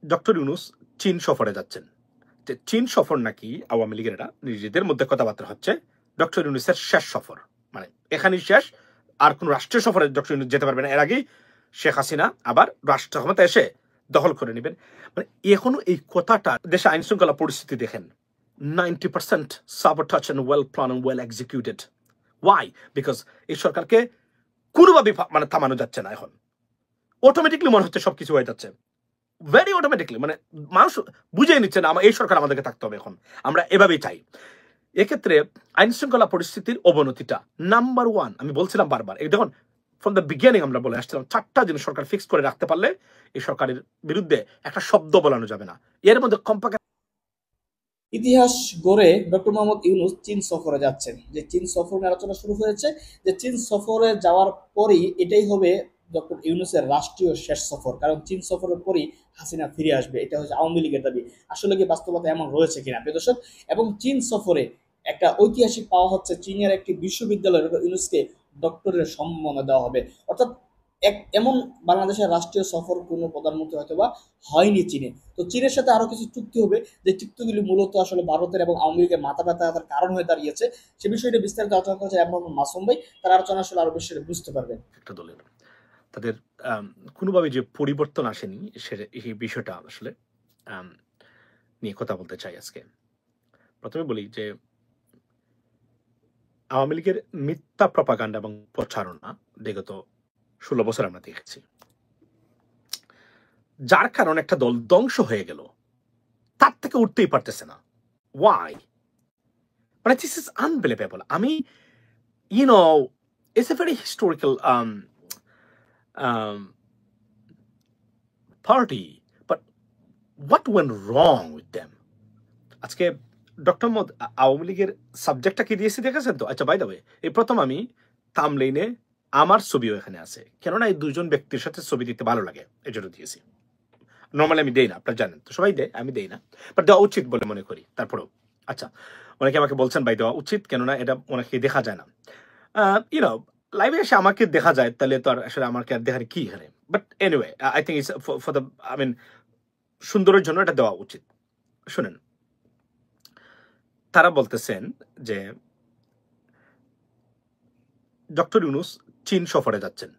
Doctor Yunus চীন সফরে যাচ্ছেন। যে চীন সফর নাকি আওয়ামী লীগের এটা নিজেদের মধ্যে কথাবার্তা হচ্ছে ডক্টর ইউনূসের শেষ সফর, মানে এখানেই শেষ, আর কোন রাষ্ট্রীয় সফরে ডক্টর ইউনূস যেতে পারবে না। এর আগেই শেখ হাসিনা আবার রাষ্ট্র ক্ষমতা এসে দখল করে নেবেন। মানে এখনো এই কথাটা, দেশে আইন শৃঙ্খলা পরিস্থিতি দেখেন 90% sabotage and well planned and well executed. Why? Because এই সরকারকে কোনোভাবে মানে থামানো যাচ্ছে না। এখন অটোমেটিকলি মনে হচ্ছে সবকিছু হয়ে যাচ্ছে, ভেরি অটোমেটিকলি, মানে মানুষ বুঝেই নিচ্ছে না এই সরকার আমাদেরকে থাকতে হবে, এখন আমরা এভাবেই চাই। এক্ষেত্রে আইন শৃঙ্খলা পরিস্থিতির অবনতিটা নাম্বার ওয়ান। আমি বলছিলাম বারবার, এই দেখুন ফ্রম দ্য বিগিনিং আমরা বলে আসছিলাম 4টা জিনিস সরকার ফিক্স করে রাখতে পারলে এই সরকারের বিরুদ্ধে একটা শব্দ বলানো যাবে না। এর মধ্যে কমপক্ষে ইতিহাস গড়ে ডক্টর মোহাম্মদ ইউনূস চীন সফরে যাচ্ছেন। যে চীন সফর নিয়ে আলোচনা শুরু হয়েছে, যে চীন সফরে যাওয়ার পরই এটাই হবে ডক্টর ইউনূসের রাষ্ট্রীয় শেষ সফর, কারণ চীন সফরের পরই হাসিনা ফিরে আসবে। এটা হচ্ছে আওয়ামী লীগের দাবি। আসলে কি বাস্তবতা এমন রয়েছে কিনা প্রিয় দর্শক? এবং চীন সফরে একটা ঐতিহাসিক পাওয়া হচ্ছে, চীনের একটি বিশ্ববিদ্যালয়ে ডক্টর ইউনূসকে ডক্টরের সম্মাননা দেওয়া হবে। অর্থাৎ এমন বাংলাদেশের রাষ্ট্রীয় সফর কোনো প্রধানমন্ত্রী হয়তো বা হয়নি চীনে। তো চীনের সাথে আরো কিছু চুক্তি হবে, যে চুক্তিগুলি মূলত আসলে ভারতের এবং আওয়ামী লীগের মাথা ব্যথার কারণ হয়ে দাঁড়িয়েছে। সে বিষয়টা বিস্তারিত আলোচনা করেছে এমন মাসুম ভাই, তার আলোচনা আসলে আরো বেশি বুঝতে পারবেন। একটা দলের তাদের কোনোভাবে যে পরিবর্তন আসেনি, সেই বিষয়টা আসলে নিয়ে কথা বলতে চাই আজকে। প্রথমে বলি যে আওয়ামী লীগের মিথ্যা প্রপাগান্ডা এবং প্রচারণা বিগত 16 বছর আমরা দেখেছি, যার কারণে একটা দল ধ্বংস হয়ে গেল, তার থেকে উঠতেই পারতেছে না। ওয়াই? মানে দিস ইজ আনবিলিভেবল। আমি it's a very historical party, but what went wrong with them? আজকে ডক্টর মোহাম্মদ আওয়ামী লীগের সাবজেক্টটা কি দিয়েছি দেখেছেন তো? আচ্ছা, বাই দ্য ওয়ে, এই প্রথম আমি থাম্বনেইলে আমার ছবিও এখানে আছে, কেননা এই দুজন ব্যক্তির সাথে ছবি দিতে ভালো লাগে, এই জন্য দিয়েছি। নর্মালি আমি দেই না, আপনারা জানেন তো, সবাই দেয়, আমি দেই না, বাট দেওয়া উচিত বলে মনে করি তারপরেও। আচ্ছা, অনেকে আমাকে বলছেন ভাই দেওয়া উচিত, কেননা এটা অনেকে দেখা যায় না। লাইভে এসে আমাকে দেখা যায়, তাহলে তো আর আসলে আমাকে আর দেখার কি এখানে। But anyway, I think it's for the সুন্দরের জন্য এটা দেওয়া উচিত। শুনেন, তারা বলতেছেন যে ডক্টর ইউনূস চীন সফরে যাচ্ছেন।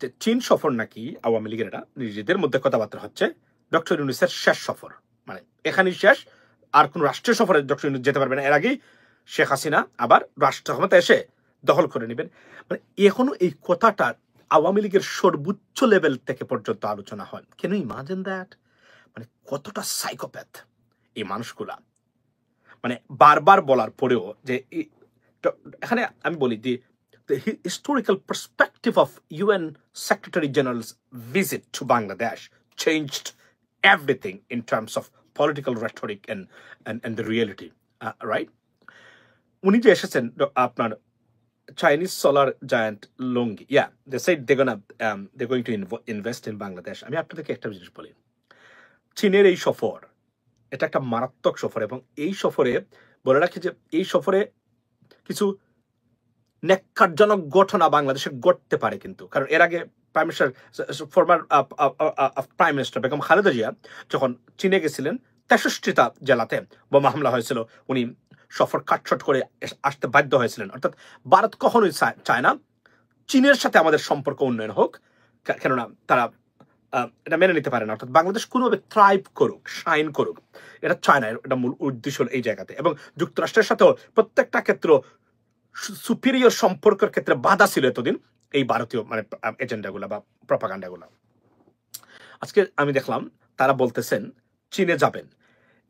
যে চীন সফর নাকি আওয়ামী লীগের এটা নিজেদের মধ্যে কথাবার্তা হচ্ছে ডক্টর ইউনূসের শেষ সফর, মানে এখানেই শেষ, আর কোন রাষ্ট্রীয় সফরে ডক্টর ইউনূস যেতে পারবে না। এর আগেই শেখ হাসিনা আবার রাষ্ট্র ক্ষমতা এসে দখল করে নেবেন। মানে এখনো এই কথাটা আওয়ামী লীগের সর্বোচ্চ লেভেল থেকে পর্যন্ত আলোচনা হয়। কেন ইমাজিন দ্যাট? মানে কতটা সাইকোপ্যাথ এই মানুষগুলা, মানে বারবার বলার পরেও যে এখানে আমি বলি যে the historical perspective of UN Secretary General's visit to Bangladesh changed everything in terms of political rhetoric and the reality, right? উনি যে এসেছেন আপনার Chinese solar giant Longi, yeah, they said they're going to invest in Bangladesh. আমি আপনাদেরকে একটা জিনিস বলি, চীনের এই সফর এটা একটা মারাত্মক সফর, এবং এই সফরে বলে রাখি যে এই সফরে কিছু ন্যাক্কারজনক ঘটনা বাংলাদেশে ঘটতে পারে কিন্তু, কারণ এর আগে former prime minister Begum Khaleda Zia যখন চীনে গেছিলেন 63টা জেলাতে বোমা হামলা হয়েছিল, উনি সফর কাটছট করে আসতে বাধ্য হয়েছিলেন। অর্থাৎ ভারত কখনোই চায় না চীনের সাথে আমাদের সম্পর্ক উন্নয়ন হোক, কেননা তারা এটা মেনে নিতে পারে না। অর্থাৎ বাংলাদেশ কোনোভাবে থ্রাইভ করুক, শাইন করুক, এটা চায় না। এটা মূল উদ্দেশ্য এই জায়গাতে। এবং যুক্তরাষ্ট্রের সাথেও প্রত্যেকটা ক্ষেত্র সুপিরিয়র সম্পর্কের ক্ষেত্রে বাধা ছিল এতদিন এই ভারতীয় মানে এজেন্ডাগুলো বা প্রপাগান্ডাগুলো। আজকে আমি দেখলাম তারা বলতেছেন চীনে যাবেন।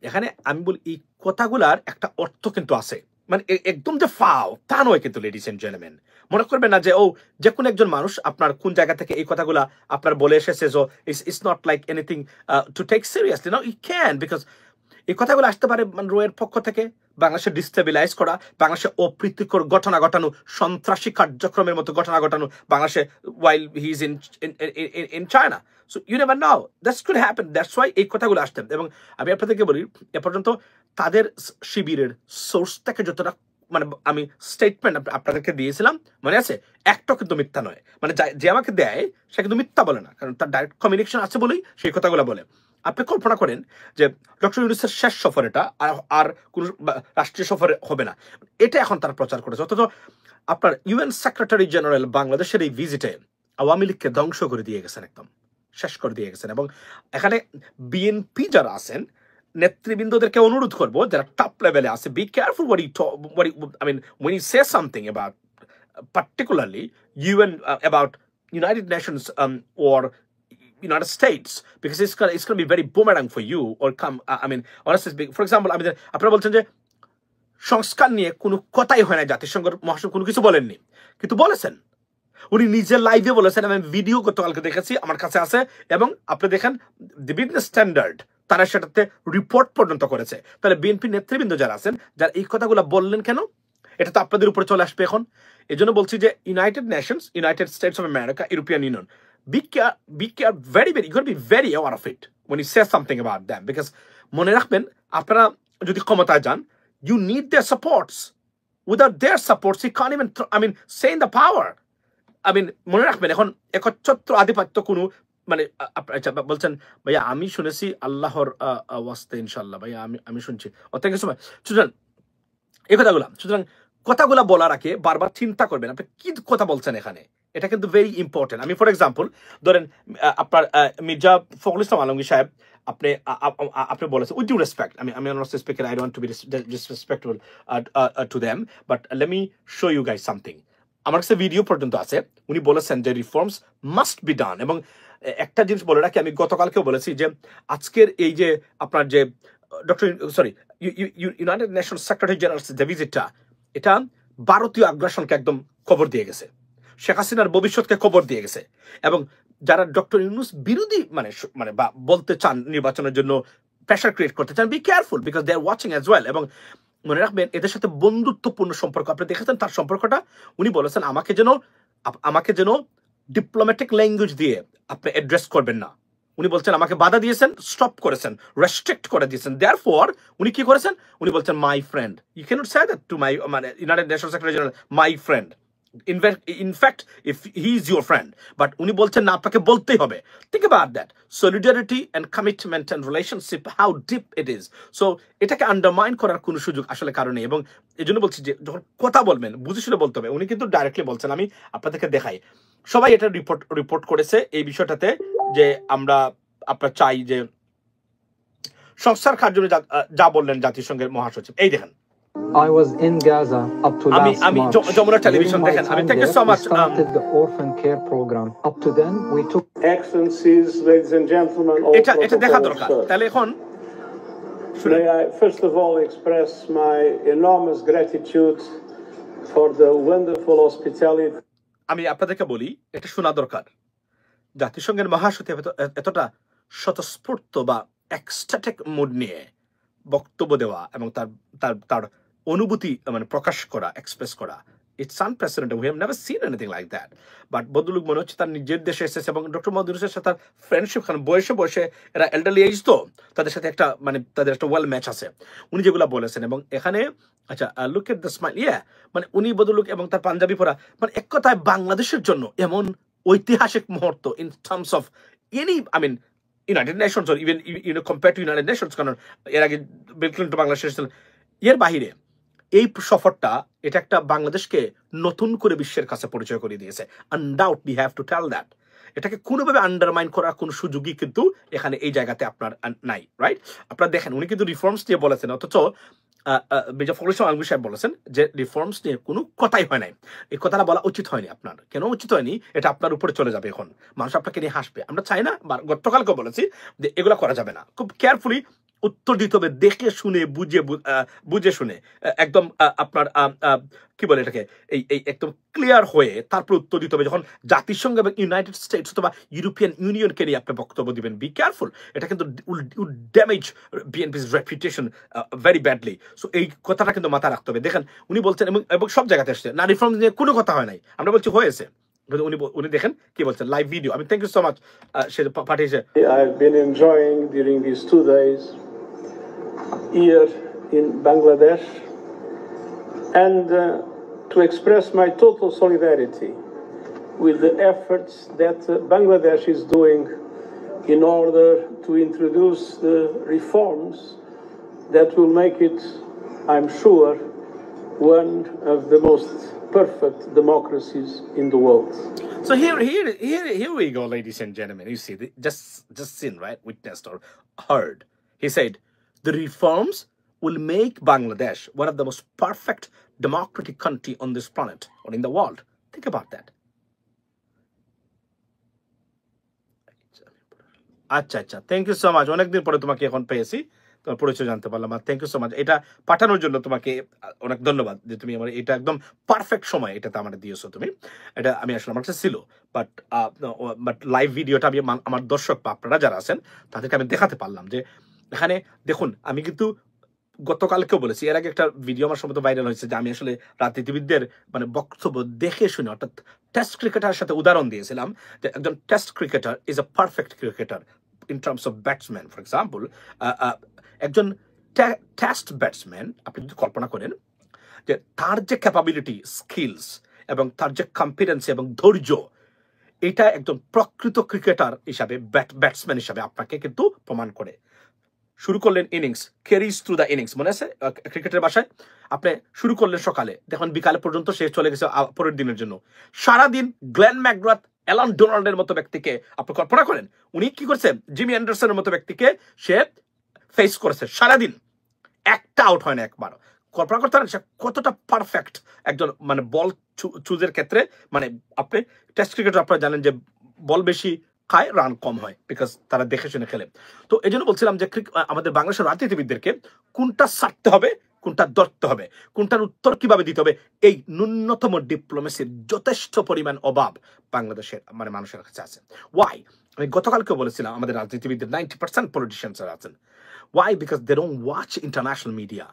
এখানে আমি বলি এই কথাগুলার একটা অর্থ কিন্তু আছে, মানে একদম যে ফাও তা নয় কিন্তু, লেডিস এন্ড জেন্টলম্যান। মনে করবেন না যে যে কোনো একজন মানুষ আপনার কোন জায়গা থেকে এই কথাগুলা আপনার বলে এসেছে, যে it's not like anything to take seriously. Now you can, because এই কথাগুলো আসতে পারে রোয়ের পক্ষ থেকে বাংলাদেশে ডিস্টেবিলাইজ করা, বাংলাদেশে অপ্রীতিকর ঘটনা ঘটানো, সন্ত্রাসী কার্যক্রমের মতো ঘটনা ঘটানো বাংলাদেশে while he is in China. So you never know, that could happen. That's why এই কথাগুলো আসতেন। এবং আমি আপনাদেরকে বলি, এ পর্যন্ত তাদের শিবিরের সোর্স থেকে যতটা মানে আমি স্টেটমেন্ট আপনাদেরকে দিয়েছিলাম মনে আছে, একটা কিন্তু মিথ্যা নয়। মানে যে আমাকে দেয় সে কিন্তু মিথ্যা বলে না, কারণ তার ডাইরেক্ট কমিউনিকেশন আছে বলেই সেই কথাগুলো বলে। আপনি কল্পনা করেন যে ডক্টর ইউনূসের শেষ সফর এটা, আর কোন রাষ্ট্রীয় সফরে হবে না, এটা এখন তার প্রচার করেছে। অথচ আপনার ইউএন সেক্রেটারি জেনারেল বাংলাদেশের এই ভিজিটে আওয়ামী লীগকে ধ্বংস করে দিয়ে গেছেন, একদম শেষ করে দিয়ে গেছেন। এবং এখানে বিএনপি যারা আছেন নেতৃবৃন্দদেরকে অনুরোধ করবো যারা টপ লেভেলে আছে, be careful I mean when you say something about particularly UN about United Nations or United States, because it's going to be very boomerang for you or come I mean honestly speaking, for example আপনারা বলছেন যে সংস্কার নিয়ে কোনো কথাই হয় না, জাতিসংঘের মহাসচিব কোনো কিছু বলেননি, কিন্তু বলেছেন উনি নিজের লাইভে বলেছেন। আমি ভিডিও গতকালকে দেখেছি, আমার কাছে আছে, এবং আপনি দেখেন দি বিজনেস স্ট্যান্ডার্ড তারা সেটাতে রিপোর্ট পর্যন্ত করেছে। তাহলে বিএনপি নেতৃবৃন্দ যারা আছেন, যারা এই কথাগুলো বললেন কেন, এটা তো আপনাদের উপরে চলে আসবে এখন। এই জন্য বলছি যে United nations, united states of America, European union, be very you're going to be very aware of it when you say something about them, because মনে রাখবেন আপনারা যদি ক্ষমতায় যান, you need their supports. Without their supports you can't even say in the power. মনে রাখবেন এখন একচ্ছত্র আধিপত্য কোনো মানে বলছেন ভাইয়া আমি শুনেছি আল্লাহর ওয়াস্তে ইনশাআল্লাহ, ভাইয়া আমি শুনছি থ্যাংক ইউ সো মাচ। সুতরাং এই কথাগুলা বলার আগে বারবার চিন্তা করবেন আপনি কি কথা বলছেন এখানে, এটা কিন্তু ভেরি ইম্পর্টেন্ট। আমি ফর এক্সাম্পল ধরেন আপনার মির্জা ফখরুল ইসলাম আলমগীর সাহেব আপনি বলেছেন উইথ ডিউ রেসপেক্ট, আমি not speaking, I don't to be disrespectful to them, but let me show you guys something. আমার কাছে ভিডিও পর্যন্ত আছে, উনি বলেছেন যে রিফর্মস মাস্ট বি ডান। এবং একটা জিনিস বলে রাখি, আমি গতকালকেও বলেছি যে আজকের এই যে আপনার যে ইউনাইটেড নেশনস সেক্রেটারি জেনারেল যে ভিজিটটা, এটা ভারতীয় আগ্রাসনকে একদম খবর দিয়ে গেছে, শেখ হাসিনার ভবিষ্যৎকে খবর দিয়ে গেছে। এবং যারা ডক্টর ইউনূস বিরোধী বা বলতে চান নির্বাচনের জন্য প্রেশার ক্রিয়েট করতে চান, be careful because they are watching as well. এবং মনে রাখবেন এদের সাথে বন্ধুত্বপূর্ণ সম্পর্ক, আপনি দেখেছেন তার সম্পর্কটা, উনি বলেছেন আমাকে যেন ডিপ্লোম্যাটিক ল্যাঙ্গুয়েজ দিয়ে আপনি অ্যাড্রেস করবেন না। উনি বলছেন আমাকে বাধা দিয়েছেন, স্টপ করেছেন, রেস্ট্রিক্ট করে দিয়েছেন। দেয়ারফর উনি কি করেছেন, উনি বলছেন my friend, you cannot say that to my United Nations secretary general my friend, in fact if he is your friend, but উনি বলছেন না আপনাকে বলতেই হবে। Think about that solidarity and commitment and relationship, how deep it is. So এটাকে undermine করার কোনো সুযোগ আসলে কারণে। এবং এই জন্য বলছি যে যখন কথা বলবেন বুঝে শুনে বলতে হবে। উনি কিন্তু ডাইরেক্টলি বলছেন, আমি আপনাদেরকে দেখাই, সবাই এটা রিপোর্ট করেছে এই বিষয়টাতে, যে আমরা আপনার চাই যে সংস্কার কার্যে যা বললেন জাতিসংঘের মহাসচিব। এই দেখেন I was in Gaza up to last March. Jamuna television দেখেন, আমি thank you so much. We started the orphan care program. Up to then we took Excellencies, ladies and gentlemen, all এটা দেখা দরকার। তাহলে এখন may I first of all express my enormous gratitude for the wonderful hospitality. আমি আপনাদেরকে বলি এটা শোনা দরকার। জাতিসংঘের মহাসচিব এতটা স্বতঃস্ফূর্ত বা এক্সট্যাটিক মুড নিয়ে বক্তব্য দেওয়া এবং তার অনুভূতি প্রকাশ করা, এক্সপ্রেস করা, it's unprecedented. We have never seen anything like that. But বদলুক মনে হচ্ছে তার নিজের দেশে এসেছে এবং ডক্টর মোহাম্মদ ইউনূসের সাথে তার ফ্রেন্ডশিপ, কারণ বয়সে এরা এল্ডারলি এজ, তো তাদের সাথে তাদের একটা ওয়েল ম্যাচ আছে। উনি যেগুলো বলেছেন এবং এখানে আচ্ছা লুক এট দ্য স্মাইল, উনি বদলুক এবং তার পাঞ্জাবি পরা, এক কথায় বাংলাদেশের জন্য এমন ঐতিহাসিক মুহূর্ত in terms of any United Nations or even compared to United Nations, কারণ এর আগে বিল ক্লিন্টন বাংলাদেশ এসেছিলেন। এর বাহিরে এই সফরটা এটা একটা বাংলাদেশকে নতুন করে বিশ্বের কাছে পরিচয় করে দিয়েছে। Undoubtedly have to tell that. এটাকে কোনোভাবে আন্ডারমাইন করার কোনো সুযোগই কিন্তু এখানে এই জায়গাতে আপনার নাই, রাইট? আপনারা দেখেন উনি কিন্তু রিফর্মস নিয়ে বলেছেন, অথচ মির্জা ফখরুল ইসলাম আলমগীর সাহেব বলেছেন যে রিফর্মস নিয়ে কোনো কথাই হয় নাই। এই কথাটা বলা উচিত হয়নি আপনার। কেন উচিত হয়নি? এটা আপনার উপরে চলে যাবে, এখন মানুষ আপনাকে নিয়ে হাসবে। আমরা চাই না, গতকালকে বলেছি যে এগুলো করা যাবে না। খুব কেয়ারফুলি উত্তর দিতে হবে, দেখে শুনে বুঝে শুনে, একদম আপনার কি বলে এটাকে, এই একদম ক্লিয়ার হয়ে তারপর উত্তর দিতে হবে। যখন জাতিসংঘ এবং ইউনাইটেড স্টেটস অথবা ইউরোপিয়ান ইউনিয়নকে নিয়ে আপনি বক্তব্য দিবেন, বি কেয়ারফুল। এটা কিন্তু will damage BNP's reputation very badly. So এই কথাটা কিন্তু মাথায় রাখতে হবে। দেখেন উনি বলছেন এবং সব জায়গাতে আসছে না, রিফর্ম নিয়ে কোনো কথা হয় নাই, আমরা বলছি হয়েছে। উনি দেখেন কি বলছেন, লাইভ ভিডিও। আমি থ্যাংক ইউ সো মাচ, সে পাঠিয়েছে। I've been enjoying during these 2 days here in Bangladesh, and to express my total solidarity with the efforts that Bangladesh is doing in order to introduce the reforms that will make it, I'm sure, one of the most perfect democracies in the world. So here we go, ladies and gentlemen. You see, just seen, right? Witnessed or heard. He said, the reforms will make Bangladesh one of the most perfect democratic country on this planet or in the world. Think about that. আচ্ছা thank you so much অনেকদিন পরে তোমাকে এখন পেয়েছি তোমার পরিচয় জানতে পারলাম আর থ্যাংক ইউ সো মাচ এটা পাঠানোর জন্য তোমাকে অনেক ধন্যবাদ যে তুমি আমার এটা একদম পারফেক্ট সময় এটাতে আমার দিয়েছো তুমি এটা আমি আসলে আমার কাছে ছিল বাট লাইভ ভিডিওটা আমি আমার দর্শক বা আপনারা যারা আছেন তাদেরকে আমি দেখাতে পারলাম যে এখানে দেখুন আমি কিন্তু গতকালকেও বলেছি এর আগে একটা ভিডিও আমার সম্ভবত ভাইরাল হয়েছে যে আমি আসলে রাজনীতিবিদদের মানে বক্তব্য দেখে শুনে অর্থাৎ টেস্ট ক্রিকেটারের সাথে উদাহরণ দিয়েছিলাম যে একজন test cricketer is a perfect cricketer in terms of batsman for example একজন টেস্ট ব্যাটসম্যান আপনি যদি কল্পনা করেন যে তার যে ক্যাপাবিলিটি স্কিলস এবং তার যে কনফিডেন্স এবং ধৈর্য এটা একজন প্রকৃত ক্রিকেটার হিসাবে ব্যাটসম্যান হিসাবে আপনাকে কিন্তু প্রমাণ করে শুরু করলেন innings carries through the innings মনে আছে ক্রিকেটের ভাষায় আপনি শুরু করলেন সকালে দেখুন বিকালে পর্যন্ত সে চলে গেছে পরের দিনের জন্য সারাদিন গ্লেন ম্যাকগ্রাথ অ্যালান ডোনাল্ডের মতো ব্যক্তিকে আপনি কল্পনা করেন উনি কি করছেন জিমি অ্যান্ডারসনের মতো ব্যক্তিকে সে ফেস করেছে সারাদিন একটা আউট হয় না একবার কল্পনা করতে পারেন সে কতটা পারফেক্ট একজন মানে বল চুজের ক্ষেত্রে মানে আপনি টেস্ট ক্রিকেটার আপনারা জানেন যে বল বেশি খায় রান কম হয় বিকজ তারা দেখে শুনে খেলে তো এই জন্য বলছিলাম যে আমাদের বাংলাদেশের রাজনীতিবিদদেরকে কোনটা ছাড়তে হবে কোনটা ধরতে হবে কোনটার উত্তর কিভাবে দিতে হবে এই ন্যূনতম ডিপ্লোমেসির যথেষ্ট পরিমাণ অভাব বাংলাদেশের মানে মানুষের কাছে আছে ওয়াই আমি গতকালকে বলেছিলাম আমাদের রাজনীতিবিদদের 90% পলিটিশিয়ানস আছেন why because they don't watch international media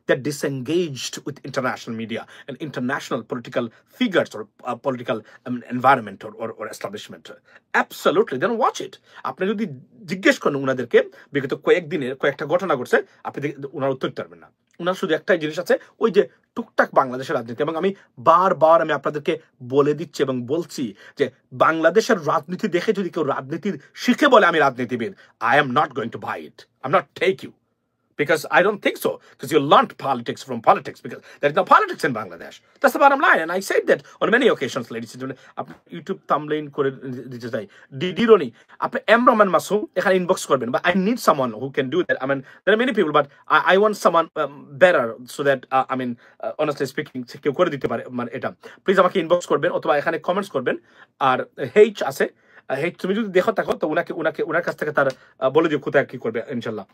they're disengaged with international media and international political figures or political environment or establishment. Absolutely, they don't watch it. আপনি যদি জিজ্ঞেস করেন ওনাদেরকে বিগত কয়েকদিনের কয়েকটা ঘটনা ঘটছে আপনি ওনার উত্তর দিতে পারবেন না ওনার শুধু একটাই জিনিস আছে ওই যে টুকটাক বাংলাদেশের রাজনীতি এবং আমি বারবার আমি আপনাদেরকে বলে দিচ্ছি এবং বলছি যে বাংলাদেশের রাজনীতি দেখে যদি কেউ রাজনীতির শিখে বলে আমি রাজনীতিবিদ I am not going to buy it. I'm not take you. Because I don't think so. Because you learned politics from politics. Because there is no politics in Bangladesh. That's the bottom line. And I said that on many occasions, ladies and gentlemen. YouTube thumbnail করে দিতে চাই ডিডিরনি আপনি M Rahman Masum এখানে inbox করবেন but I need someone who can do that. I mean there are many people but I want someone better so that I mean honestly speaking কেউ করে দিতে পারে মানে এটা প্লিজ আমাকে ইনবক্স করবেন অথবা এখানে কমেন্টস করবেন আর হেইচ আছে হেইচ তুমি যদি দেখো থাকো তো ওনার কাছ থেকে তার বলে দিও কোথায় কি করবে ইনশাআল্লাহ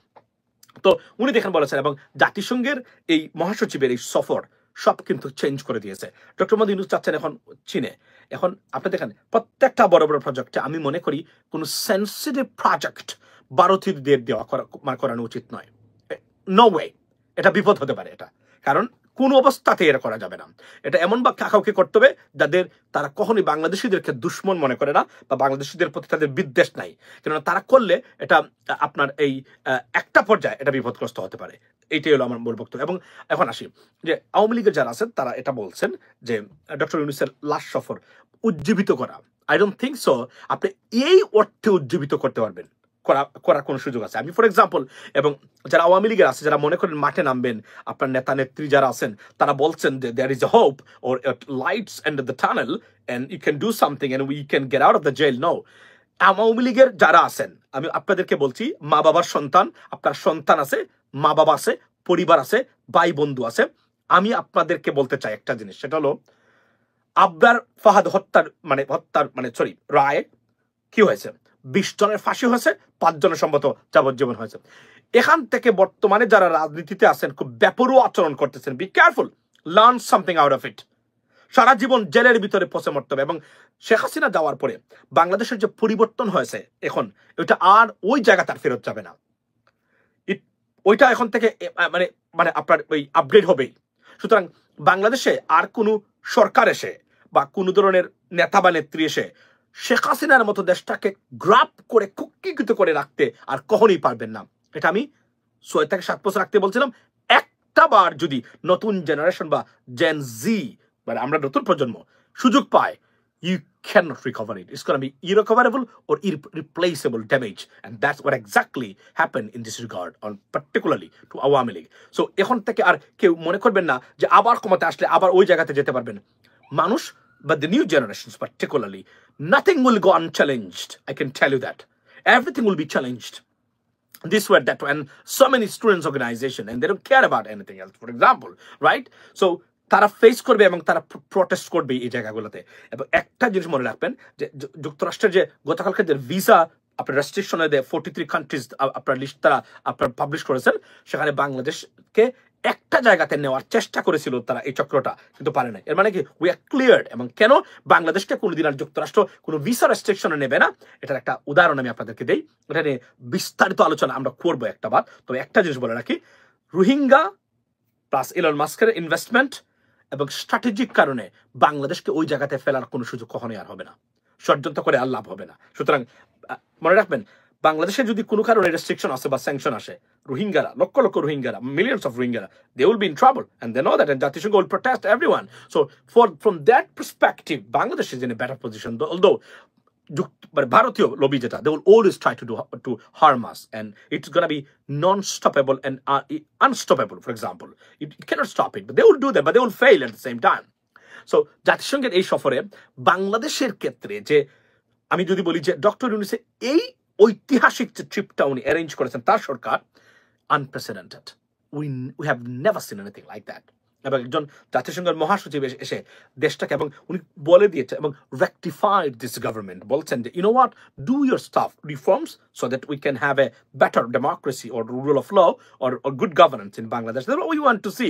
তো উনি দেখেন বলেছেন এবং জাতিসংঘের এই মহাসচিবের এই সফর সব কিন্তু চেঞ্জ করে দিয়েছে ডক্টর মোহাম্মদ ইউনূস চাচ্ছেন এখন চীনে এখন আপনি দেখেন প্রত্যেকটা বড় বড় প্রজেক্টে আমি মনে করি কোনো সেন্সিটিভ প্রজেক্ট ভারতীয়দের দেওয়া করানো উচিত নয় নো ওয়ে এটা বিপদ হতে পারে এটা কারণ কোন অবস্থাতে এরা করা যাবে না এটা এমন বা কাউকে করতে হবে যাদের তারা কখনোই বাংলাদেশিদেরকে দুশ্মন মনে করে না বা বাংলাদেশিদের প্রতি তাদের বিদ্বেষ নাই কেননা তারা করলে এটা আপনার এই একটা পর্যায়ে এটা বিপদগ্রস্ত হতে পারে এইটাই হলো আমার মূল বক্তব্য এবং এখন আসি যে আওয়ামী লীগের যারা আছেন তারা এটা বলছেন যে ডক্টর ইউনূসের লাস্ট সফর উজ্জীবিত করা আই ডোন্ট থিঙ্ক সো আপনি এই অর্থে উজ্জীবিত করতে পারবেন করার কোন সুযোগ আছে আমি ফর এক্সাম্পল এবং যারা আওয়ামী লীগের আছে যারা মনে করেন মাঠে নামবেন আপনার নেতা নেত্রী যারা আছেন তারা বলছেন যে there is a hope or lights end the tunnel and you can do something and we can get out of the jail no Awami লীগের যারা আছেন আমি আপনাদেরকে বলছি মা বাবার সন্তান আপনার সন্তান আছে মা বাবা আছে পরিবার আছে ভাই বন্ধু আছে আমি আপনাদেরকে বলতে চাই একটা জিনিস সেটা হলো আবরার ফাহাদ হত্যার সরি রায় কি হয়েছে 20 জনের ফাঁসি হয়েছে 5 জনের সম্ভবত যাবজ্জীবন হয়েছে এখান থেকে বর্তমানে যারা রাজনীতিতে আছেন খুব বেপরোয়া আচরণ করতেছেন be careful learn something out of it সারা জীবন জেলের ভিতরে পচে মরতে হবে এবং শেখ হাসিনা যাওয়ার পরে বাংলাদেশের যে পরিবর্তন হয়েছে এখন ওইটা আর ওই জায়গা তার ফেরত যাবে না ওইটা এখন থেকে মানে আপনার ওই আপগ্রেড হবেই সুতরাং বাংলাদেশে আর কোনো সরকার এসে বা কোনো ধরনের নেতা বা নেত্রী এসে শেখ হাসিনার মতো দেশটাকে গ্রাপ করে কুক্ষিগত করে রাখতে আর কখনোই পারবেন না এটা আমি 6 থেকে 7 বছর রাখতে বলছিলাম একটা বার যদি নতুন জেনারেশন বা জেন জি মানে আমরা নতুন প্রজন্ম সুযোগ পায় you cannot recover it. It's going to be irrecoverable or irreplaceable damage. And that's what exactly happened in this regard, on particularly to Awami League. So এখন থেকে আর কেউ মনে করবেন না যে আবার ক্ষমতা আসলে আবার ওই জায়গাতে যেতে পারবেন মানুষ, but the new generations particularly, nothing will go unchallenged. I can tell you that. Everything will be challenged. This way, that way, and so many students organization, and they don't care about anything else, for example, right? So তারা face করবে এবং তারা protest করবে এই জায়গাগুলোতে। এবং একটা জিনিস মনে রাখবেন যে যুক্তরাষ্ট্রের যে গতকালকে যে ভিসা আপনার রেস্ট্রিকশনে দেয় 43 কান্ট্রিজ আপনার লিস্ট তারা আপনার পাবলিশ করেছেন, সেখানে বাংলাদেশকে একটা জায়গাতে নেওয়ার চেষ্টা করেছিল তারা এই চক্রটা, কিন্তু পারে না। এর মানে কি উই আর ক্লিয়ার্ড। এবং কেন বাংলাদেশকে কোনোদিন আর যুক্তরাষ্ট্র কোনো ভিসা রেস্ট্রিকশনে নেবে না, এটার একটা উদাহরণ আমি আপনাদেরকে দিই। এটা নিয়ে বিস্তারিত আলোচনা আমরা করবো একটা বার। তবে একটা জিনিস বলে রাখি, রোহিঙ্গা প্লাস ইলন মাস্কের ইনভেস্টমেন্ট এবং স্ট্র্যাটেজিক কারণে বাংলাদেশকে ওই জায়গাতে ফেলার কোনো সুযোগ কখনোই আর হবে না, ষড়যন্ত্র করে আর লাভ হবে না। সুতরাং মনে রাখবেন, বাংলাদেশে যদি কোনো কারণে রেস্ট্রিকশন আসে বা স্যাংশন আসে, রোহিঙ্গারা, লক্ষ লক্ষ রোহিঙ্গারা, মিলিয়ন্স অফ রোহিঙ্গারা, they will be in trouble and they know that, and জাতিসংঘ will protest everyone. So from that perspective, Bangladesh is in a better position, although ভারতীয় লবি যেটা, they will always try to harm us, and it's going to be non-stoppable and unstoppable. For example, it cannot stop it, but they will do that, but they will fail at the same time. So জাতিসংঘের এই সফরে বাংলাদেশের ক্ষেত্রে যে আমি যদি বলি যে ডক্টর ইউনূসের এই ঐতিহাসিক যে ট্রিপটা উনি অ্যারেঞ্জ করেছেন তার সরকার, unprecedented, we have never seen anything like that. এবং একজন জাতিসংঘের মহাসচিব এসে দেশটাকে, এবং উনি বলে দিয়েছে এবং রেকটিফাইড দিস গভর্নমেন্ট, বলছেন যে you know what, do your staff reforms so that we can have a better democracy or rule of law or good governance in Bangladesh. We want to see.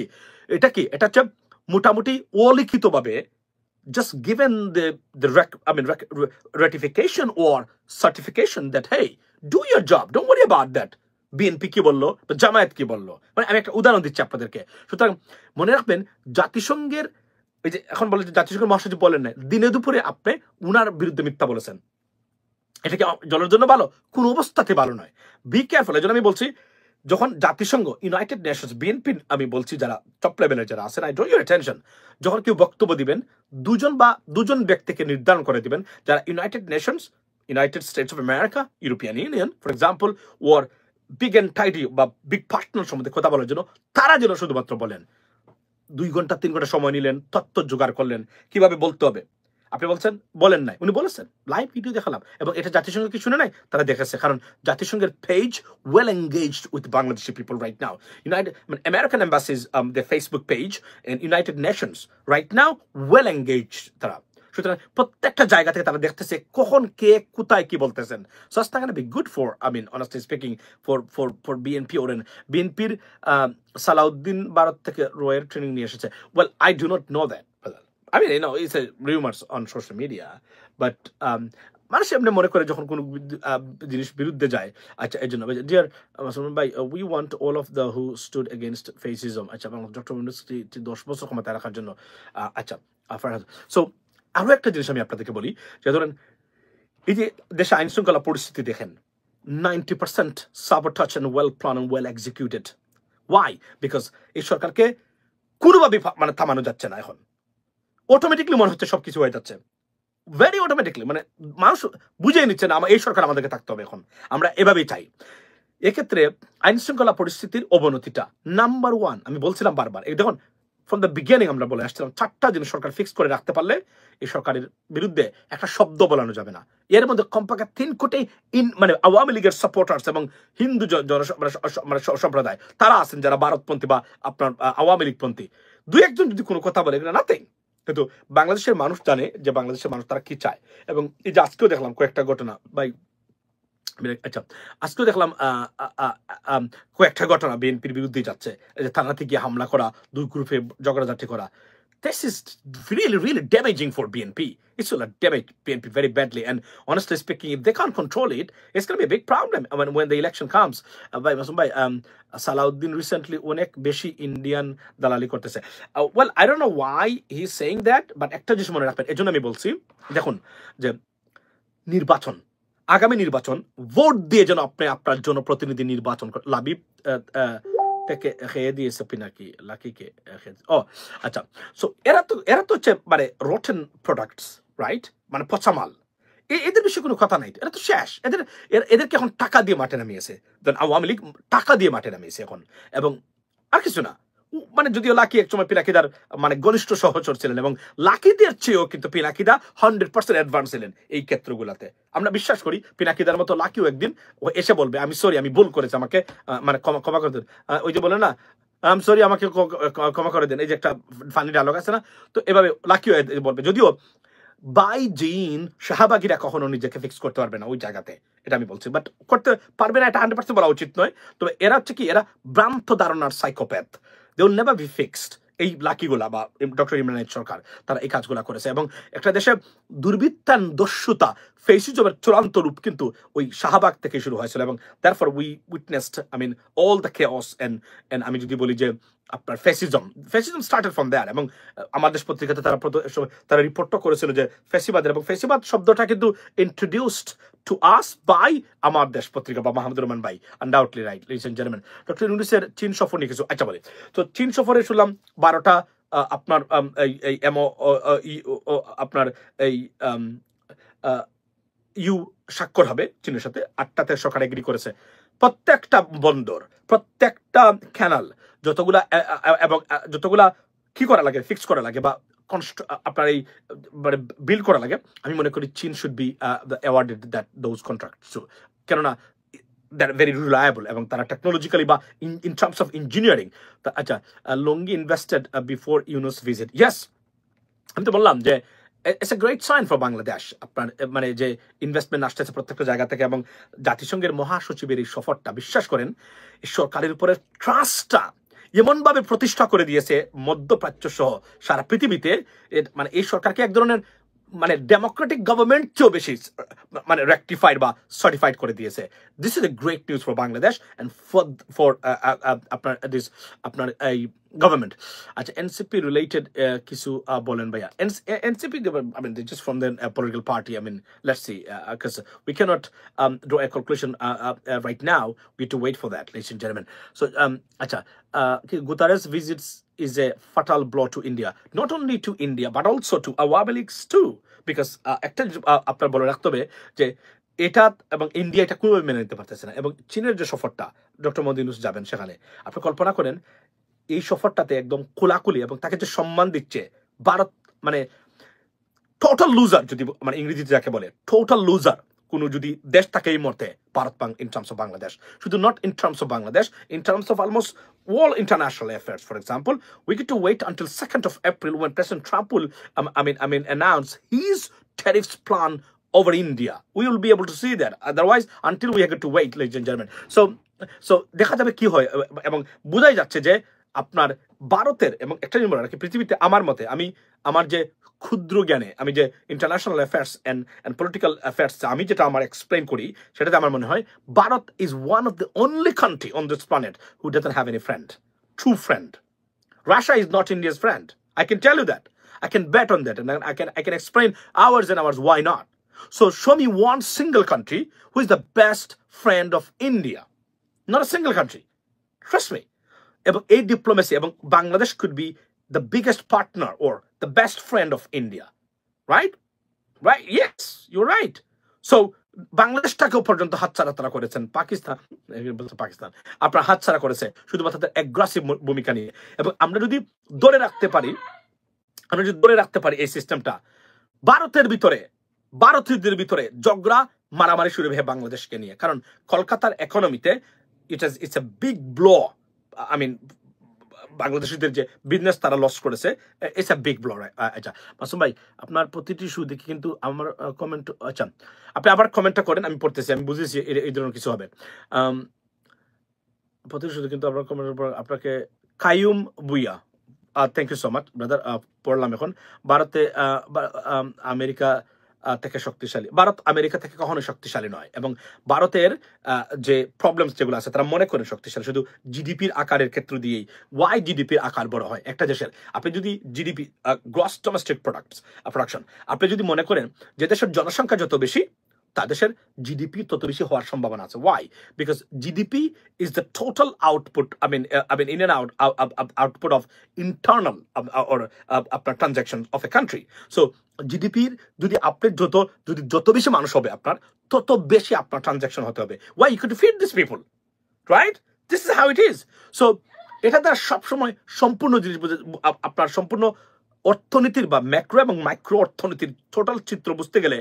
এটা কি, এটা হচ্ছে মোটামুটি অলিখিতভাবে just given the ratification or certification that hey, do your job, don't worry about that. BNP কি বললো বা জামায়াত কি বললো, মানে আমি একটা উদাহরণ দিচ্ছি আপনাদেরকে। সুতরাং মনে রাখবেন, জাতিসংঘের এই যে এখন বলে যে জাতিসংঘের মহাসচিব বলেন না, দিনে দুপুরে আপনি উনার বিরুদ্ধে মিথ্যা বলেছেন, এটা কি জলের জন্য ভালো? কোন অবস্থাতে ভালো নয়। Be careful. এই জন্য আমি বলছি, যখন জাতিসংঘ, ইউনাইটেড নেশনস, বিএনপি আমি বলছি যারা টপ লেভেলের যারা আছেন, আই ড্র ইউর অ্যাটেনশন, যখন কেউ বক্তব্য দিবেন দুজন ব্যক্তিকে নির্ধারণ করে দিবেন যারা united nations, united states of America, European union for example, or big and tidy বা বিগ পার্টনার সম্বন্ধে কথা বলার জন্য, তারা যেন শুধুমাত্র বলেন। 2 ঘন্টা 3 ঘন্টা সময় নিলেন, তথ্য জোগাড় করলেন কিভাবে বলতে হবে। আপনি বলছেন, বলেন নাই, উনি বলেছেন, লাইভ ভিডিও দেখালাম, এবং এটা জাতিসংঘ কি শুনে নাই, তারা দেখেছে, কারণ জাতিসংঘের page well engaged with Bangladeshi people right now. American embassies the Facebook page and united nations right now well engaged তারা। সুতরাং প্রত্যেকটা জায়গা থেকে তারা দেখতেছে কখন কে কোথায় কি বলতেছেন। So it's not gonna be good for, honestly speaking, for BNP. Or বিএনপির সালাউদ্দিন ভারত থেকে রয়ের ট্রেনিং নিয়ে এসেছে। Well, I do not know that. it's a rumors on social media, but মানুষ এমনি মনে করে যখন কোনো জিনিস বিরুদ্ধে যায়। আচ্ছা, এই জন্য ডিয়ার মাসুম ভাই, we want all of the who stood against fascism. আচ্ছা, ডক্টর ইউনূসকে 10 বছর ক্ষমতায় রাখার জন্য। আচ্ছা, সো আরো একটা জিনিস আমি আপনাদেরকে বলি, যে ধরেন এই যে দেশে আইন শৃঙ্খলা পরিস্থিতি দেখেন, 90% sabotage and well planned and well executed. Why? Because এই সরকারকে কোনোভাবে মানে থামানো যাচ্ছে না। এখন অটোমেটিকলি মনে হচ্ছে সবকিছু হয়ে যাচ্ছে, ভেরি অটোমেটিকলি, মানে মানুষ বুঝেই নিচ্ছে না এই সরকার আমাদেরকে থাকতে হবে, এখন আমরা এভাবেই চাই। এক্ষেত্রে আইন শৃঙ্খলা পরিস্থিতির অবনতিটা নাম্বার 1, আমি বলছিলাম বারবার, এই দেখুন ফ্রম দ্য বিগিনিং আমরা বলে আসছিলাম, 4টা জিনিস সরকার ফিক্স করে রাখতে পারলে এই সরকারের বিরুদ্ধে একটা শব্দ বলানো যাবে না। এর মধ্যে কমপক্ষে 3 কোটি মানে আওয়ামী লীগের সাপোর্টার্স এবং হিন্দু সম্প্রদায় তারা আছেন যারা ভারতপন্থী বা আপনার আওয়ামী লীগপন্থী। 2-1 জন যদি কোনো কথা বলে, এগুলো নাথিং। কিন্তু বাংলাদেশের মানুষ জানে যে বাংলাদেশের মানুষ তারা কি চায়। এবং এই যে আজকেও দেখলাম কয়েকটা ঘটনা, ভাই, আচ্ছা, আজকেও দেখলাম কয়েকটা ঘটনা বিএনপির বিরুদ্ধে যাচ্ছে, যে থানাতে গিয়ে হামলা করা, 2 গ্রুপে ঝগড়াঝাটি করা। This is really damaging for BNP. It's going to damage BNP very badly. And honestly speaking, if they can't control it, it's going to be a big problem when the election comes. Salahuddin recently onek beshi Indian dalali kortese. Well, I don't know why he's saying that, but একটা জিনিস মনে রাখবেন, এজন্য আমি বলছি, দেখুন যে নির্বাচন, আগামী নির্বাচন, ভোট দিয়ে যেন আপনি আপনার জনপ্রতিনিধি নির্বাচন লাবিব খেয়ে দিয়েছে পিনাকি লাকিকে। ও আচ্ছা, সো এরা তো হচ্ছে মানে রটেন প্রোডাক্টস, রাইট? মানে পচা মাল, এদের বিষয়ে কোনো কথা নাই, এটা তো শেষ। এদেরকে এখন টাকা দিয়ে মাঠে নামিয়েছে, দেন আওয়ামী লীগ টাকা দিয়ে মাঠে নামিয়েছে এখন, এবং আর কিছু না। মানে যদিও লাকি একসময় পিনাকিদার মানে ঘনিষ্ঠ সহচর ছিলেন, এবং লাকিদের চেয়েও কিন্তু পিনাকিদা 100% অ্যাডভান্স ছিলেন এই ক্ষেত্রগুলোতে। আমরা বিশ্বাস করি পিনাকিদার মতো লাকিও একদিন ও এসে বলবে আমি সরি, আমি ভুল করেছি, আমাকে মানে ক্ষমা করে দেন। ওই যে বলে না আম সরি, আমাকে ক্ষমা করে দেন, এই যে একটা ফানি ডায়লগ আছে না, তো এভাবে লাকিও বলবে। যদিও বাই জিন শাহবাগীরা কখনো নিজেকে ফিক্স করতে পারবে না ওই জায়গাতে, এটা আমি বলছি, বাট করতে পারবে না এটা 100% বলা উচিত নয়। তবে এরা হচ্ছে কি, এরা ভ্রান্ত ধারণার psychopath, they will never be fixed. এই লাকিগুলা বা ডক্টর ইমরান সরকার তারা এই কাজগুলা করেছে, এবং একটা দেশে দুর্বৃত্তান দস্যুতা ফেসিজমের চূড়ান্ত রূপ কিন্তু ওই শাহবাগ থেকে শুরু হয়েছিল, এবং therefore we witnessed all the chaos and আমি যদি বলি যে আপনার ফেসিজম স্টার্টেড ফ্রম দেয়ার। এবং আমার দেশ পত্রিকাতে তারা রিপোর্টও করেছিল যে ফেসিবাদের, এবং ফেসিবাদ শব্দটা কিন্তু ইন্ট্রোডিউসড টু আস বাই আমার দেশ পত্রিকা বা মাহমুদুর রহমান ভাই, undoubtedly right ladies and gentleman. Doctor ইউনূসের চীন সফর নিয়ে কিছু আচ্ছা বলে, তো চীন সফরে শুনলাম 12টা আপনার এই আপনার এই ইউ স্বাক্ষর হবে চীনের সাথে, 8টাতে সরকার এগ্রি করেছে। প্রত্যেকটা বন্দর, প্রত্যেকটা ক্যানাল, যতগুলা এবং যতগুলা কি করা লাগে, ফিক্স করা লাগে বা আপনার এই মানে বিল করা লাগে, আমি মনে করি চীন should be awarded that those contracts, কেননা they're very reliable এবং তারা টেকনোলজিক্যালি বা in terms of engineering। আচ্ছা, লঙ্গি invested before Yunus visit, yes, আমি তো বললাম যে it's a great sign for Bangladesh. আপনার মানে যে ইনভেস্টমেন্ট আসতেছে প্রত্যেকটা জায়গা থেকে, এবং জাতিসংঘের মহাসচিবের এই সফরটা বিশ্বাস করেন এই সরকারের উপরে ট্রাস্টটা এমনভাবে প্রতিষ্ঠা করে দিয়েছে মধ্যপ্রাচ্য সহ সারা পৃথিবীতে। মানে এই সরকারকে এক ধরনের মানে ডেমোক্রেটিক গভর্নমেন্ট চেয়েও বেশি মানে রেকটিফাইড বা সার্টিফাইড করে দিয়েছে। This is a great news for Bangladesh and for আপনার দিস আপনার এই গভর্নমেন্ট। আচ্ছা, এনসিপি রিলেটেড কিছু বলেন ভাইয়া। NCP I mean just from the political party, I mean let's see, because we cannot draw a conclusion right now, we have to wait for that, ladies and gentlemen. So acha, Guterres visits is a fatal blow to India, not only to India but also to Awami Leagues too, because একটা আপনার বলে রাখতে হবে যে এটা এবং India এটা কোনোভাবে মেনে নিতে পারতেছে না। এবং চীনের যে সফরটা ডক্টর মোহাম্মদ ইউনূস যাবেন সেখানে, আপনি কল্পনা করেন এই সফরটাতে একদম খোলাখুলি, এবং তাকে যে সম্মান দিচ্ছে ভারত, মানে টোটাল লুজার, যদি মানে ইংরেজিতে যাকে বলে টোটাল লুজার কোনো যদি দেশ থাকে এই মুহূর্তে Bharat, in terms of Bangladesh, শুধু not in terms of Bangladesh, in terms of almost all international affairs. For example, we get to wait until 2nd of April when President Trump will announce his tariffs plan over India. We will be able to see that. Otherwise, until we have to wait, ladies and gentlemen. So দেখা যাবে কি হয়, এবং বোঝাই যাচ্ছে যে আপনার ভারতের, এবং একটা জিনিস বলে রাখি, পৃথিবীতে আমার মতে, আমার যে ক্ষুদ্র জ্ঞানে আমি যে international affairs and political affairs আমি যেটা আমার এক্সপ্লেন করি, সেটাতে আমার মনে হয় Bharat is one of the only country on this planet who doesn't have any friend, true friend. Russia is not India's friend. I can tell you that. I can bet on that, and I can explain hours and hours why not. So show me one single country who is the best friend of India. Not a single country. Trust me. এবং এই diplomacy, এবং Bangladesh could be the biggest partner or the best friend of India. Right? Yes, you're right. So বাংলাদেশটাকেও পর্যন্ত হাতছাড়া তারা করেছেন পাকিস্তান আপনার হাতছাড়া করেছে শুধুমাত্র তাদের অ্যাগ্রেসিভ ভূমিকা নিয়ে। এবং আমরা যদি ধরে রাখতে পারি এই সিস্টেমটা, ভারতীয়দের ভিতরে ঝগড়া মারামারি শুরু হবে বাংলাদেশকে নিয়ে, কারণ কলকাতার ইকোনমিতে ইটস এ বিগ ব্লো। বাংলাদেশিদের যে বিজনেস তারা লস করেছে, ইটস এ বিগ ব্লো। আচ্ছা মাসুম ভাই, আপনার প্রতিটি শো দেখি কিন্তু আমার কমেন্ট, আচ্ছা আপনি আবার কমেন্টটা করেন, আমি পড়তেছি, আমি বুঝেছি এই ধরনের কিছু হবে। প্রতিটি শো কিন্তু আপনার কমেন্টের উপর আপনাকে Qayum Bhuiya, thank you so much brother, পড়লাম। এখন ভারতে আমেরিকা থেকে শক্তিশালী, ভারত আমেরিকা থেকে কখনোই শক্তিশালী নয়, এবং ভারতের যে প্রবলেমস যেগুলো আছে তারা মনে করেন শক্তিশালী শুধু জিডিপির আকারের ক্ষেত্র দিয়েই। ওয়াই জিডিপির আকার বড় হয় একটা দেশের? আপনি যদি জিডিপি, গ্রস ডোমেস্টিক প্রোডাকশন, আপনি যদি মনে করেন যে দেশের জনসংখ্যা যত বেশি তাদের জিডিপি তত বেশি হওয়ার সম্ভাবনা আছে। Why? Because GDP is the total output, in and output of internal or আপনার transaction of a country. So জিডিপির যদি আপনি যত বেশি মানুষ হবে আপনার, তত বেশি আপনার ট্রানজাকশন হতে হবে। Why? You could feed this people, right? This is how it is. So এটা দ্বারা সবসময় সম্পূর্ণ জিনিস আপনার সম্পূর্ণ অর্থনীতির বা ম্যাক্রো এবং মাইক্রো অর্থনীতির টোটাল চিত্র বুঝতে গেলে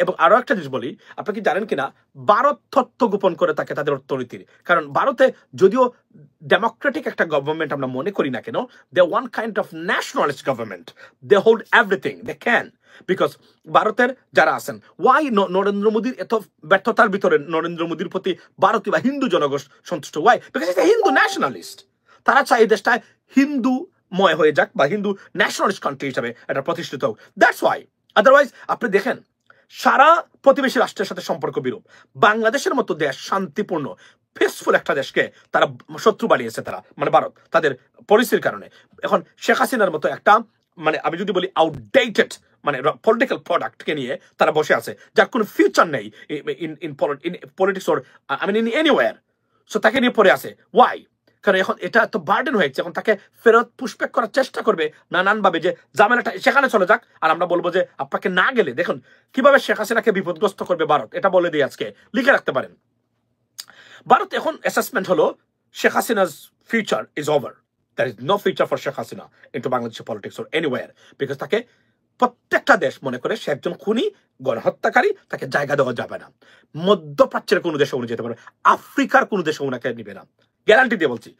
এবং আরো একটা জিনিস বলি, আপনি কি জানেন কিনা ভারত তথ্য গোপন করে থাকে তাদের অর্থনীতির? কারণ ভারতে যদিও ডেমোক্রেটিক একটা গভর্নমেন্ট আমরা মনে করি না কেন, they one kind of nationalist government, they hold everything they can. Because ভারতের যারা আছেন, ওয়াই নরেন্দ্র মোদীর এত ব্যর্থতার ভিতরে নরেন্দ্র মোদীর প্রতি ভারতীয় বা হিন্দু জনগোষ্ঠী সন্তুষ্ট? Why? Because it's a Hindu nationalist. তারা চায় এই দেশটায় হিন্দু ময় হয়ে যাক বা হিন্দু ন্যাশনালিস্ট কান্ট্রি হিসাবে এটা প্রতিষ্ঠিত হোক। That's why. আদারওয়াইজ আপনি দেখেন সারা প্রতিবেশী রাষ্ট্রের সাথে সম্পর্ক বিরূপ। বাংলাদেশের মতো দেশ শান্তিপূর্ণ পিসফুল একটা দেশকে তারা শত্রু বানিয়েছে, তারা মানে ভারত তাদের পলিসির কারণে। এখন শেখ হাসিনার মতো একটা আমি যদি বলি আউটডেটেড পলিটিক্যাল প্রোডাক্টকে নিয়ে তারা বসে আছে, যার কোনো ফিউচার নেই in politics or in anywhere. So তাকে নিয়ে পড়ে আছে। ওয়াই? কারণ এখন এটা তো বার্ডেন হয়েছে, এখন তাকে ফেরত পুশব্যাক করার চেষ্টা করবে নানানভাবে, যে ঝামেলাটা সেখানে চলে যাক, আর আমরা বলবো যে আপনাকে না গেলে দেখুন কিভাবে শেখ হাসিনাকে বিপদগ্রস্ত করবে ভারত। এটা বলে দিয়ে আজকে লিখে রাখতে পারেন। ভারত এখন অ্যাসেসমেন্ট হলো Sheikh হাসিনা's future is over. There is no future for Sheikh Hasina into Bangladeshi politics or anywhere, because তাকে প্রত্যেকটা দেশ মনে করে সে একজন খুনি, গণহত্যাকারী, তাকে জায়গা দেওয়া যাবে না। মধ্যপ্রাচ্যের কোনো দেশে উনি যেতে পারবে, আফ্রিকার কোনো দেশে উনাকে নিবে না, গ্যারান্টি দিয়ে বলছি।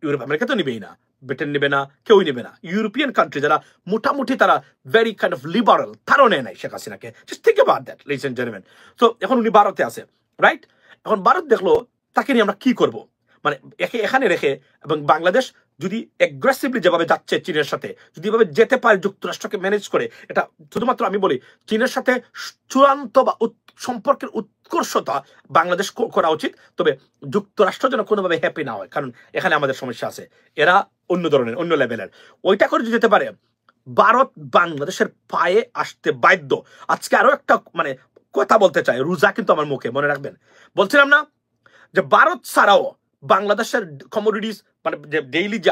ইউরোপ আমেরিকা তো নিবেই না, ব্রিটেন নিবে না, কেউই নিবে না। ইউরোপিয়ান কান্ট্রি যারা মোটামুটি তারা ভেরি কাইন্ড অফ লিবারাল, তারাও নেয় নাই শেখ হাসিনাকে। Just think about that, ladies and gentleman. তো এখন উনি ভারতে আছে, রাইট? এখন ভারত দেখলো তাকে নিয়ে আমরা কি করব, এখানে রেখে, এবং বাংলাদেশ যদি অ্যাগ্রেসিভলি যেভাবে যাচ্ছে চীনের সাথে, যদি এভাবে যেতে পারে যুক্তরাষ্ট্রকে ম্যানেজ করে, এটা শুধুমাত্র আমি বলি চীনের সাথে চূড়ান্ত বা সম্পর্কের উৎকর্ষতা বাংলাদেশ করা উচিত। তবে যুক্তরাষ্ট্র যেন কোনোভাবে হ্যাপি না হয়, কারণ এখানে আমাদের সমস্যা আছে, এরা অন্য ধরনের অন্য লেভেলের। ওইটা করে যদি যেতে পারে, ভারত বাংলাদেশের পায়ে আসতে বাধ্য। আজকে আরো একটা কথা বলতে চাই, রোজা কিন্তু আমার মুখে, মনে রাখবেন। বলছিলাম না যে ভারত ছাড়াও বাংলাদেশের কমোডিটিস যে ডেইলি যে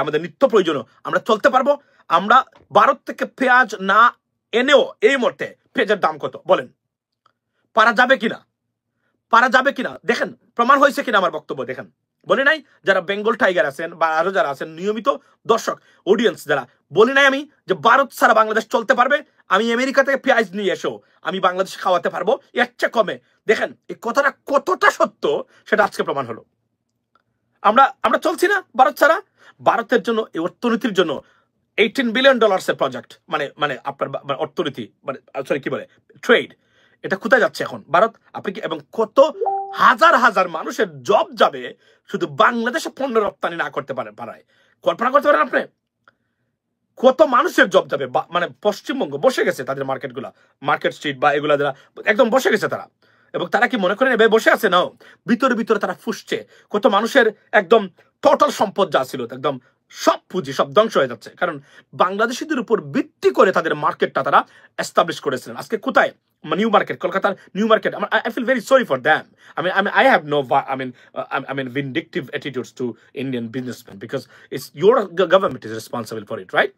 আমাদের নিত্য প্রয়োজনীয় আমরা চলতে পারবো। আমরা ভারত থেকে পেঁয়াজ না এনেও এই মুহূর্তে পেঁয়াজের দাম কত বলেন? পারা যাবে কিনা দেখেন, প্রমাণ হয়েছে কিনা আমার বক্তব্য দেখেন। বলি নাই যারা বেঙ্গল টাইগার আছেন বা আরো যারা আছেন নিয়মিত দর্শক অডিয়েন্স যারা, বলি নাই আমি যে ভারত ছাড়া বাংলাদেশ চলতে পারবে? আমি আমেরিকা থেকে পেঁয়াজ নিয়ে এসেও আমি বাংলাদেশ খাওয়াতে পারবো এর চেয়ে কমে। দেখেন এই কথাটা কতটা সত্য সেটা আজকে প্রমাণ হলো। আমরা চলছি না ভারত ছাড়া। ভারতের জন্য এই অর্থনীতির জন্য $18 বিলিয়ন প্রজেক্ট, আপনার অর্থনীতি সরি কি বলে ট্রেড, এটা কোথায় যাচ্ছে এখন ভারত? আপনি কি, এবং কত হাজার হাজার মানুষের জব যাবে শুধু বাংলাদেশে পণ্য রপ্তানি না করতে পারায়। কল্পনা করতে পারেন আপনি কত মানুষের জব যাবে? পশ্চিমবঙ্গ বসে গেছে, তাদের মার্কেট স্ট্রিট বা এগুলা যারা একদম বসে গেছে তারা, এবং তারা কি মনে করেন এভাবে বসে আছে? না, ভিতরে তারা ফুসছে। কত মানুষের একদম টোটাল সম্পদ যা ছিল একদম সব পুঁজি সব ধ্বংস হয়ে যাচ্ছে, কারণ বাংলাদেশিদের উপর ভিত্তি করে তাদের মার্কেটটা তারা এস্টাবলিশ করেছিলেন। আজকে কোথায়? নিউ মার্কেট, কলকাতার new market. I feel very sorry for them. I have no vindictive attitudes to Indian businessmen, because it's your government is responsible for it, right?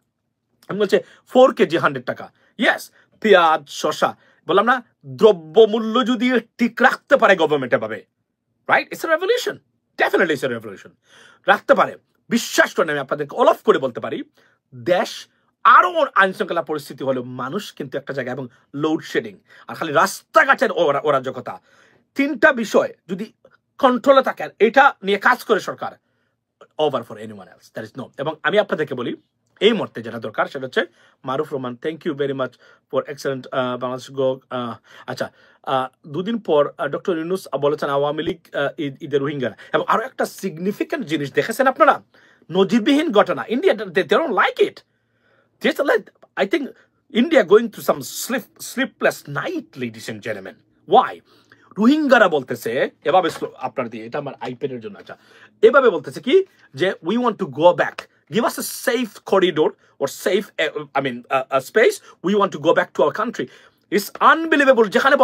আমি বলছি 4 কেজি 100 টাকা। ইয়েস, পেঁয়াজ শসা, বললাম না, দ্রব্যমূল্য যদি ঠিক রাখতে পারে গভর্নমেন্ট এভাবে, right, it's a revolution, definitely it's a revolution. রাখতে পারে, বিশ্বাস করেন, আমি আপনাদেরকে অলফ করে বলতে পারি, দেশ আরো আইন শৃঙ্খলা পরিস্থিতি হলো, মানুষ কিন্তু একটা জায়গায়, এবং লোডশেডিং আর খালি রাস্তাঘাটের অরাজকতা, 3টা বিষয় যদি কন্ট্রোলে থাকে, এটা নিয়ে কাজ করে সরকার, over for anyone else, that is no. এবং আমি আপনাদেরকে বলি এই মুহূর্তে যেটা দরকার সেটা হচ্ছে Maruf Rahman, thank you very much for excellent Bangladesh go. আচ্ছা, 2 দিন পর ডক্টর ইউনূস বলেছেন আওয়ামী লীগ ঈদে রোহিঙ্গা, এবং আরো একটা সিগনিফিকেন্ট জিনিস দেখেছেন আপনারা, নজিরবিহীন ঘটনা, India they don't like it. Just like, I think India going through some sleepless night, ladies and gentlemen. Why? রোহিঙ্গারা বলতেছে এভাবে, আপনার দিয়ে এটা আমার আইপ্যাডের জন্য, আচ্ছা, এভাবে বলতেছে কি যে we want to go back, give us a safe corridor or safe space, we want to go back to our country. It's unbelievable. যেখানে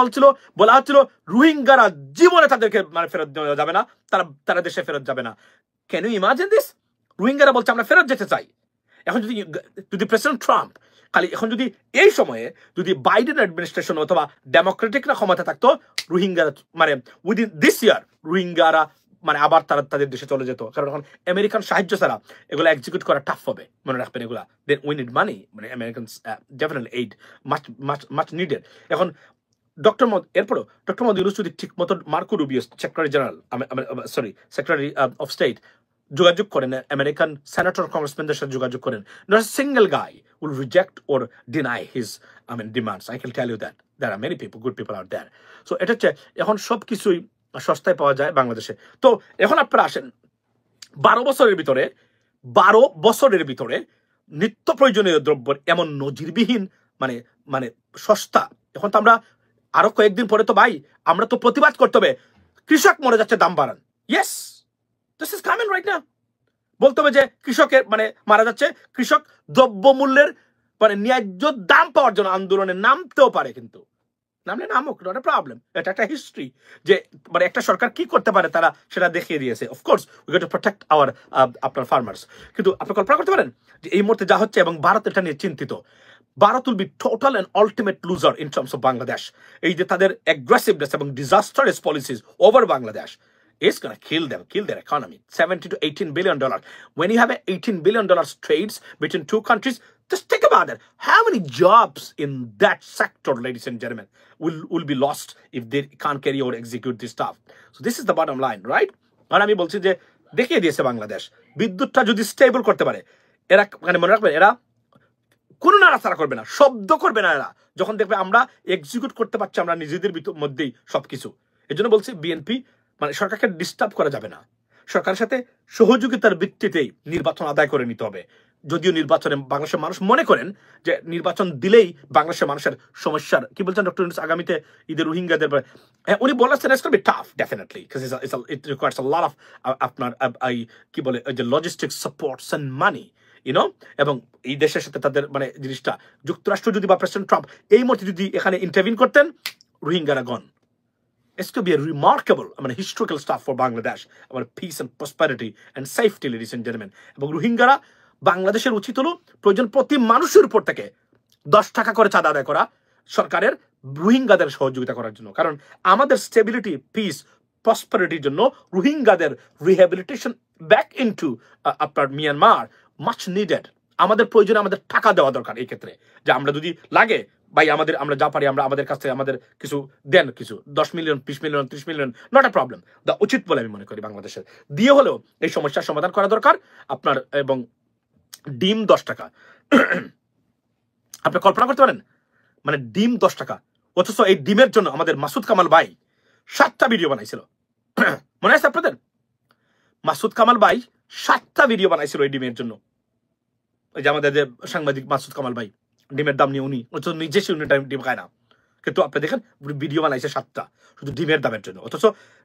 বলা হচ্ছিল রোহিঙ্গারা জীবনে তাদেরকে মানে ফেরত দেওয়া যাবে না, তারা দেশে ফেরত যাবে না। Can you imagine this? রোহিঙ্গারা বলছে আমরা ফেরত যেতে চাই। এখন যদি প্রেসিডেন্ট ট্রাম্প খালি এখন যদি এই সময়ে যদি বাইডেন অ্যাডমিনিস্ট্রেশন অথবা ডেমোক্রেটিকরা ক্ষমতা থাকতো, রোহিঙ্গারা মানে উইদিন দিস ইয়ার রোহিঙ্গারা মানে আবার তারা তাদের দেশে চলে যেত। কারণ এখন আমেরিকান সাহায্য ছাড়া এগুলো এক্সিকিউট করা টাফ হবে, মনে রাখবেন এগুলা। দেন উই নিড মানি, মানে American definitely aid much needed. এখন এরপরও ডক্টর মোহাম্মদ ইউনূস যদি ঠিক মতো Marco Rubio secretary general secretary of state যোগাযোগ করেন, আমেরিকান সেনেটর কংগ্রেসম্যানদের সাথে যোগাযোগ করেন, not a single guy will reject or deny his demands. I can tell you that there are many people, good people out there. So এটা হচ্ছে এখন সবকিছুই সস্তায় পাওয়া যায় বাংলাদেশে। তো এখন আপনারা আসেন 12 বছরের ভিতরে নিত্য প্রয়োজনীয় দ্রব্যের এমন নজিরবিহীন মানে সস্তা। এখন তো আমরা আরো কয়েকদিন পরে তো ভাই আমরা তো প্রতিবাদ করতে হবে, কৃষক মরে যাচ্ছে দাম বাড়ান। Yes, this is coming right now. বলতে হবে যে কৃষকের মানে মারা যাচ্ছে, কৃষক দ্রব্যমূল্যের মানে ন্যায্য দাম পাওয়ার জন্য আন্দোলনে নামতেও পারে, কিন্তু নামলে নামুক, নট এ প্রবলেম। এটা একটা হিস্ট্রি যে মানে একটা সরকার কি করতে পারে তারা সেটা দেখিয়ে দিয়েছে। Of course we got to protect our আপনার ফার্মার্স। কিন্তু আপনি কল্পনা করতে পারেন যে এই মুহূর্তে যা হচ্ছে এবং ভারত এটা নিয়ে চিন্তিত। Bharat will be total and ultimate loser in terms of Bangladesh. এই যে তাদের অ্যাগ্রেসিভনেস এবং disastrous policies over Bangladesh is going to kill their economy. $70 to $18 billion. When you have a $18 billion trades between two countries, just think about that. How many jobs in that sector, ladies and gentlemen, will be lost if they can't carry or execute this stuff? So this is the bottom line, right? আর আমি বলছি যে দেখিয়ে দিয়েছে বাংলাদেশ বিদ্যুৎটা যদি stable করতে পারে, এরা মানে মনে রাখবেন এরা কোনো নাড়াচাড়া করবে না, শব্দ করবে না এরা, যখন দেখবে আমরা এক্সিকিউট করতে পারছি আমরা নিজেদের মধ্যেই সবকিছু। এর জন্য বলছি বিএনপি মানে সরকারকে ডিস্টার্ব করা যাবে না, সরকারের সাথে সহযোগিতার ভিত্তিতেই নির্বাচন আদায় করে নিতে হবে। যদিও নির্বাচনে বাংলাদেশের মানুষ মনে করেন যে নির্বাচন দিলেই বাংলাদেশের মানুষের সমস্যার কি বলছেন ডক্টর ইউনূস আগামীতে ঈদের রোহিঙ্গাদের উনি বলেছেন it's gonna be tough definitely because it requires a lot of আপনার কি বলে যে logistic supports and money you know, এবং এই দেশের সাথে তাদের মানে জিনিসটা যুক্তরাষ্ট্র যদি বা প্রেসিডেন্ট ট্রাম্প এই মুহূর্তে যদি এখানে ইন্টারভিন করতেন, রোহিঙ্গারা গন। It's going to be a remarkable, historical stuff for Bangladesh, about peace and prosperity and safety, ladies and gentlemen. এবং রোহিঙ্গারা বাংলাদেশের উচিত হলো প্রয়োজন প্রতি মানুষের উপর থেকে 10 টাকা করে চাঁদা আদায় করা সরকারের রোহিঙ্গাদের সহযোগিতা করার জন্য। কারণ আমাদের স্টেবিলিটি, পিস, প্রসপারিটির জন্য রোহিঙ্গাদের রিহ্যাবিলিটেশন ব্যাক ইনটু আপনার মিয়ানমার মাচ নিডেড। আমাদের প্রয়োজনে আমাদের টাকা দেওয়া দরকার এই ক্ষেত্রে, যে আমরা যদি লাগে ভাই আমরা যা পারি আমরা আমাদের কাছ থেকে আমাদের কিছু দেন, কিছু 10 million 20 million 30 million, not a problem, দা উচিত বলে আমি মনে করি বাংলাদেশের দিয়ে হলেও এই সমস্যার সমাধান করা দরকার আপনার। এবং ডিম 10 টাকা আপনি কল্পনা করতে পারেন, মানে ডিম 10 টাকা, অথচ এই ডিমের জন্য আমাদের মাসুদ কামাল ভাই 7টা ভিডিও বানাইছিল। মনে আছে আপনাদের? মাসুদ কামাল ভাই 7টা ভিডিও বানাইছিল এই ডিমের জন্য। ওই যে আমাদের যে সাংবাদিক মাসুদ কামাল ভাই, ডিমের দাম নিয়ে উনি নিজে ডিম খায় না, কিন্তু আপনি দেখেন ভিডিও বানাইছে 7টা শুধু ডিমের দামের জন্য, অথচ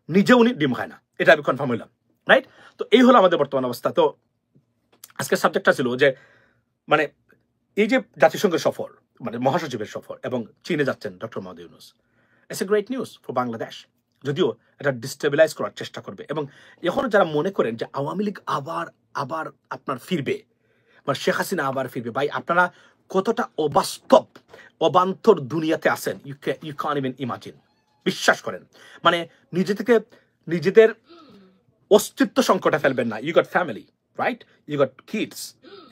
নিজে উনি ডিম খায় না। এটা আমি কনফার্ম হইলাম, রাইট? তো এই হলো আমাদের বর্তমান অবস্থা। তো আজকের সাবজেক্টটা ছিল যে মানে এই যে জাতিসংঘের সফর, মানে মহাসচিবের সফর, এবং চীনে যাচ্ছেন doctor Mohammad Yunus, it's a great news for Bangladesh. যদিও এটা ডিস্টেবিলাইজ করার চেষ্টা করবে, এবং এখন যারা মনে করেন যে আওয়ামী লীগ আবার আপনার ফিরবে, মানে শেখ হাসিনা আবার ফিরবে, ভাই আপনারা কতটা অবাস্তব অবান্তর দুনিয়াতে আছেন, ইউ ক্যান ইভেন ইমাজিন। বিশ্বাস করেন, মানে নিজেদের অস্তিত্ব সংকটে ফেলবেন না। You got family, right? You got kids,